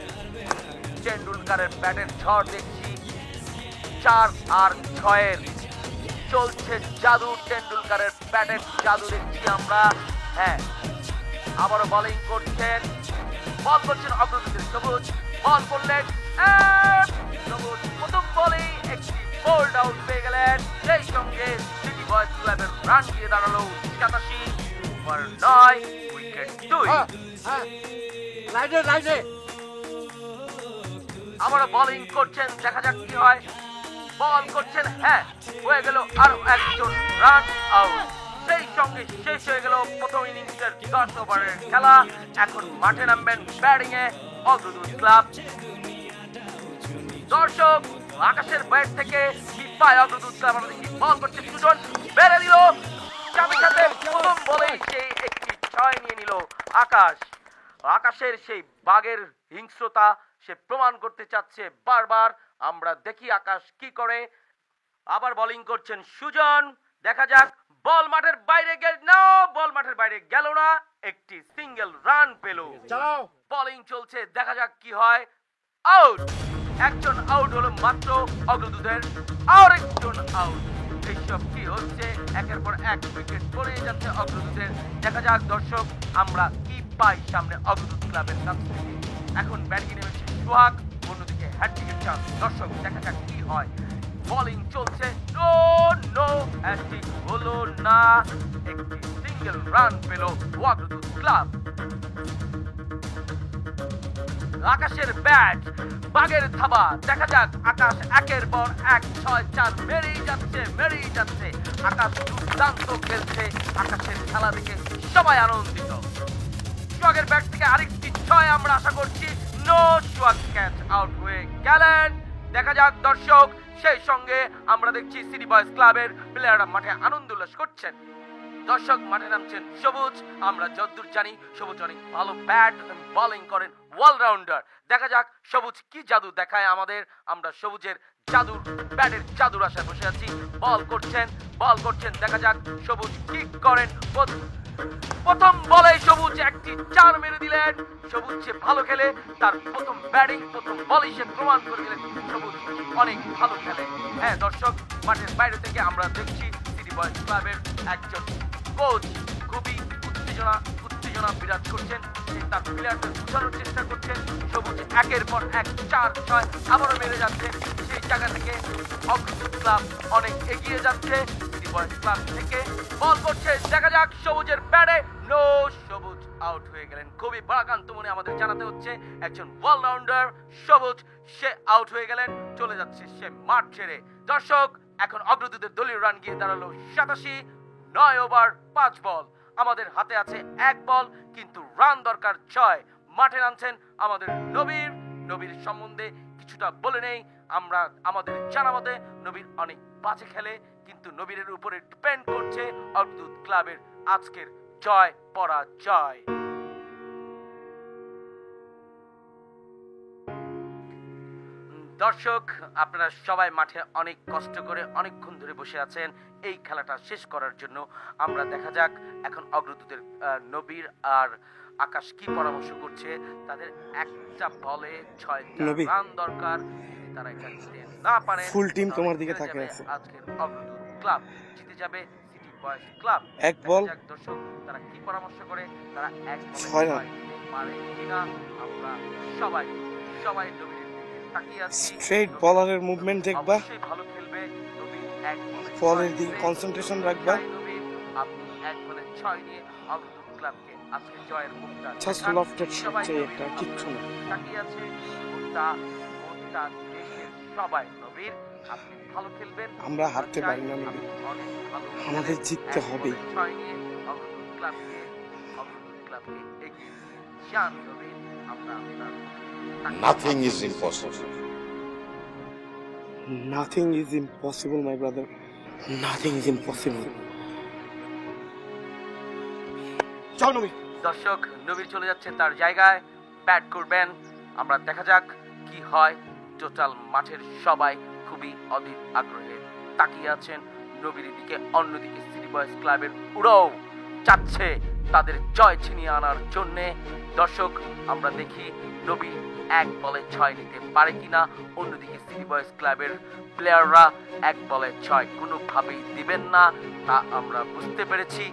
টেন্ডুলকারের ব্যাটের ঝড় দেখছি। 4 আর 6 চলছে জাদু, টেন্ডুলকারের ব্যাটের জাদু দেখছি আমরা। হ্যাঁ, আবারও বোলিং করছেন, অগ্রদূতের সবুজ, বল করলেন সবুজ, প্রথম বলেই একটি বোল্ড আউট পেয়ে গেলেন। সেই সঙ্গে সিটি বয়েজ ক্লাবের রান দিয়ে দাঁড়ালো 87 ওভার 9, উইকেট 2। আবারও বোলিং করছেন, দেখা যাক কি হয়। বল করছেন, হ্যাঁ, হয়ে গেল আরো একজন রান আউট। সেই সঙ্গে শেষ হয়ে গেল প্রথম ইনিংসের 10 ওভারের খেলা। এখন মাঠে নামবেন ব্যাটিং এ অগ্রদূত ক্লাব। দর্শক, আকাশের ব্যাট থেকে পায় অগ্রদূত ক্লাব। আমরা দেখি বল করছে সুজন, বেড়ে দিল সাথে সাথে প্রথম বলেই সেই একটি 6 নিয়ে নিল আকাশ। আকাশের সেই বাঘের হিংস্রতা সে প্রমাণ করতে চাচ্ছে বারবার। আমরা দেখি আকাশ কি করে। আবার বোলিং করছেন সুজন, দেখা যাক বল মাঠের বাইরে গেল না, একটি সিঙ্গেল রান পেল। বোলিং চলছে, দেখা যাক কি হয়। আউট, একজন আউট হলো মাত্র অগ্রদূতের, আরেকজন আউট। এইসব কি হচ্ছে? একের পর এক উইকেট পড়ে যাচ্ছে অগ্রদূতের। দেখা যাক দর্শক, আমরা কি পাই সামনে অগ্রদূত ক্লাবের কাছ থেকে। এখন ব্যাটিং নেমেছে সোহাগ, অন্যদিকে হ্যাটট্রিকের চান্স। দর্শক, দেখা যাক কি হয়। বোলিং চলছে, নো হ্যাটট্রিক হলো না, একটি সিঙ্গেল রান পেল অগ্রদূত ক্লাব। আকাশের ব্যাট, বাঘের থাবা, দেখা যাক আকাশ একের পর এক 6-4 মেরেই যাচ্ছে। আকাশ দুর্দান্ত খেলছে, আকাশের খেলা দেখে সবাই আনন্দিত। সোহাগের ব্যাট থেকে আরেকটি 6 আমরা আশা করছি। নো, সোহাগ ক্যাচ আউট হয়ে গেলেন। দেখা যাক দর্শক, সেই সঙ্গে আমরা দেখছি সিটি বয়েজ ক্লাবের প্লেয়াররা মাঠে আনন্দ উল্লাস করছেন। দর্শক, মাঠে নামছেন সবুজ। আমরা যতদূর জানি সবুজ অনেক ভালো ব্যাট বোলিং করেন, অলরাউন্ডার। দেখা যাক সবুজ কি জাদু দেখায় আমাদের। আমরা সবুজের জাদুর ব্যাটের জাদুর আশায় বসে আছি। বল করছেন, দেখা যাক সবুজ কি করেন। প্রথম বলে সবুজ একটি 4 মেরে দিলেন। সবুজ সে ভালো খেলে, তার প্রথম ব্যাটিং প্রথম বলেই সে প্রমাণ করে দিলেন সবুজ অনেক ভালো খেলে। হ্যাঁ দর্শক, মাঠের বাইরে থেকে আমরা দেখছি সিটি বয়েজ ক্লাবের একজন কোচ খুবই উত্তেজনা বিরাজ করছেন। তার প্লেয়ারদের বোঝানোর চেষ্টা করছেন। সবুজ একের পর এক 4-6 আবারও মেরে যাচ্ছে। সেই জায়গা থেকে অগ্রদূত ক্লাব অনেক এগিয়ে যাচ্ছে। সিটি বয়েজ ক্লাব থেকে বল করছে, দেখা যাক সবুজের ব্যাটে, নো, সবুজ আউট হয়ে গেলেন। খুবই ভারাক্রান্ত মনে আমাদের জানাতে হচ্ছে একজন অলরাউন্ডার সবুজ সে আউট হয়ে গেলেন, চলে যাচ্ছে সে মাঠ ছেড়ে। দর্শক, এখন অগ্রদূতের দলীয় রান গিয়ে দাঁড়ালো 87, 9 ওভার 5 বল। আমাদের হাতে আছে 1 বল, কিন্তু রান দরকার 6। মাঠে নামছেন আমাদের নবীর সম্বন্ধে কিছুটা বলে নেই। আমরা আমাদের জানা মতে নবীর অনেক বাজে খেলে, কিন্তু নবীরের উপরে ডিপেন্ড করছে অগ্রদূত ক্লাবের আজকের জয় পরাজয়। দর্শক, আপনারা সবাই মাঠে অনেক কষ্ট করে অনেকক্ষণ ধরে বসে আছেন এই খেলাটা শেষ করার জন্য। আমরা দেখা যাক এখন অগ্রদূতের নবীর আর আকাশ কি পরামর্শ করছে। তাদের একটা বলে 6টা রান দরকার, যদি তারা এটা জিতে না পারে ফুল টিম তোমার দিকে তাকিয়ে আছে। আজকের অগ্রদূত ক্লাব জিতে যাবে সিটি বয়েজ ক্লাব। এক বল। দর্শক, তারা কি পরামর্শ করে, তারা 1 বলে 6 রান পারে কিনা। আমরা সবাই নবীর তাকিয়ে আছি। স্ট্রেট বলারের মুভমেন্ট দেখবা, অবশ্যই ভালো খেলবে নবীর। 1 বলে বলের দিকে কনসেন্ট্রেশন রাখবা। আপনি 1 বলে 6 নিয়ে অগ্রদূত ক্লাবকে আজকে জয়ের মুখটা জাস্ট লফটেড শট চাই, একটা কিচ্ছু না। তাকিয়ে আছে গোটা দেশের সবাই নবীর। আপনি ভালো খেলবেন, আমরা হারতে পারি না নবী, অনেক ভালো আমাদের জিততে হবে। 6 নিয়ে অগ্রদূত ক্লাবকে এগিয়ে যান নবীর। আমরা Nothing is impossible. Nothing is impossible, my brother. Nothing is impossible. চল নবী। দর্শক, নবীর চলে যাচ্ছে তার জায়গায়, ব্যাট করবেন। আমরা দেখা যাক কি হয়। টোটাল মাঠের সবাই খুবই অধীর আগ্রহে তাকিয়ে আছেন নবীর দিকে। অন্যদিকে সিটি বয়েজ ক্লাবের উড়াও চাচ্ছে তাদের জয় ছিনিয়ে আনার জন্যে। দর্শক, আমরা দেখি নবী 1 বলে 6 নিতে পারে কিনা। অন্যদিকে সিটি বয়েজ ক্লাবের প্লেয়াররা 1 বলে 6 কোনোভাবেই দিবেন না, তা আমরা বুঝতে পেরেছি।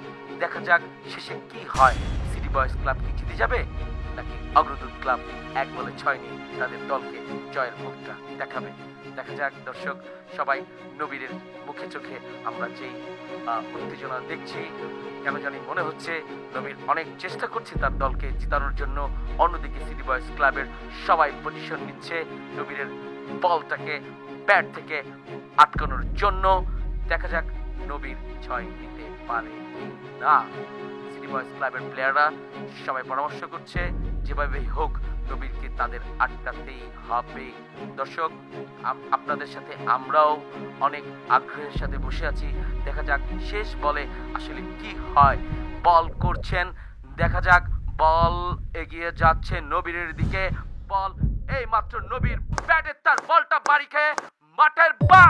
দেখা যাক শেষে কি হয়। সিটি বয়েজ ক্লাব কি জিতে যাবে, নাকি অগ্রদূত ক্লাব 1 বলে 6 নিয়ে তাদের দলকে জয়ের মুখটা দেখাবে। দেখা যাক দর্শক, সবাই নবীরের মুখে চোখে আমরা যেই উত্তেজনা দেখছি, কেন জানি মনে হচ্ছে নবীর অনেক চেষ্টা করছে তার দলকে জিতানোর জন্য। অন্যদিকে সিটি বয়েজ ক্লাবের সবাই পজিশন নিচ্ছে নবীরের বলটাকে ব্যাট থেকে আটকানোর জন্য। দেখা যাক নবীর 6 নিতে পারে না। সিটি বয়েজ ক্লাবের প্লেয়াররা সবাই পরামর্শ করছে যেভাবেই হোক নবীরকে তাদের আটকাতেই হবে। দর্শক, আপনাদের সাথে আমরাও অনেক আগ্রহের সাথে বসে আছি। দেখা যাক শেষ বলে আসলে কি হয়। বল করছেন, দেখা যাক বল এগিয়ে যাচ্ছে নবীরের দিকে। বল এই মাত্র নবীর ব্যাটে তার বলটা বাড়ি খেয়ে মাঠের বা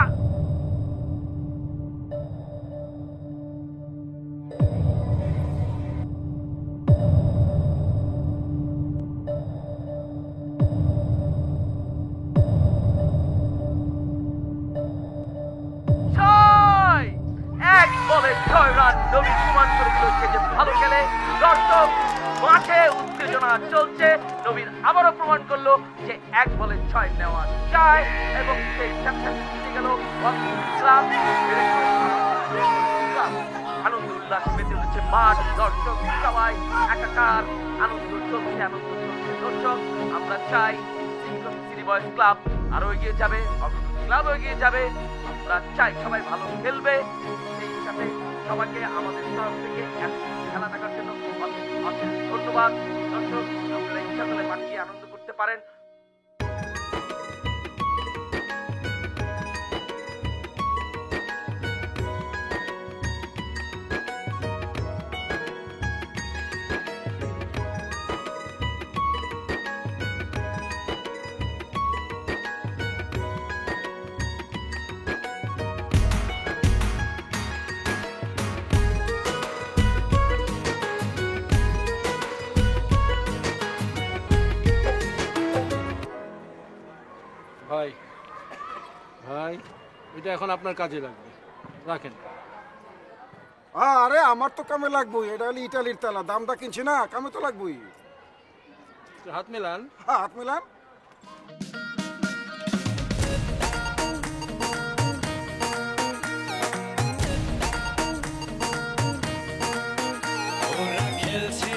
নবী প্রমাণ করে দিয়েছে যে ভালো খেলে। দর্শক, মাঠে উত্তেজনা চলছে। নবীর আবারও প্রমাণ করলো যে 1 বলে 6 নেওয়া যায় এবং সেই সাথে জিতে গেল ক্লাব। আনন্দ উল্লাস মেতে উঠেছে মাঠ। দর্শক সবাই একাকার, আনন্দ চলছে। দর্শক, আমরা চাই সিটি বয়েজ ক্লাব আরো এগিয়ে যাবে, ক্লাব এগিয়ে যাবে। আমরা চাই সবাই ভালো খেলবে। সেই সাথে সবাইকে আমাদের তরফ থেকে খেলা দেখার জন্য অনেক ধন্যবাদ। দর্শক, আপনারা ইচ্ছা করলে মাঠে আনন্দ করতে পারেন। ভাই, এটা এখন আপনার কাজে লাগবে, রাখেন। আরে আমার তো কামে লাগবোই, এটা হলো ইটালির তেলা, দামটা কিনছি না, কামে তো লাগবোই। হাত মেলান। হাত মেলান। ওরা খেলছে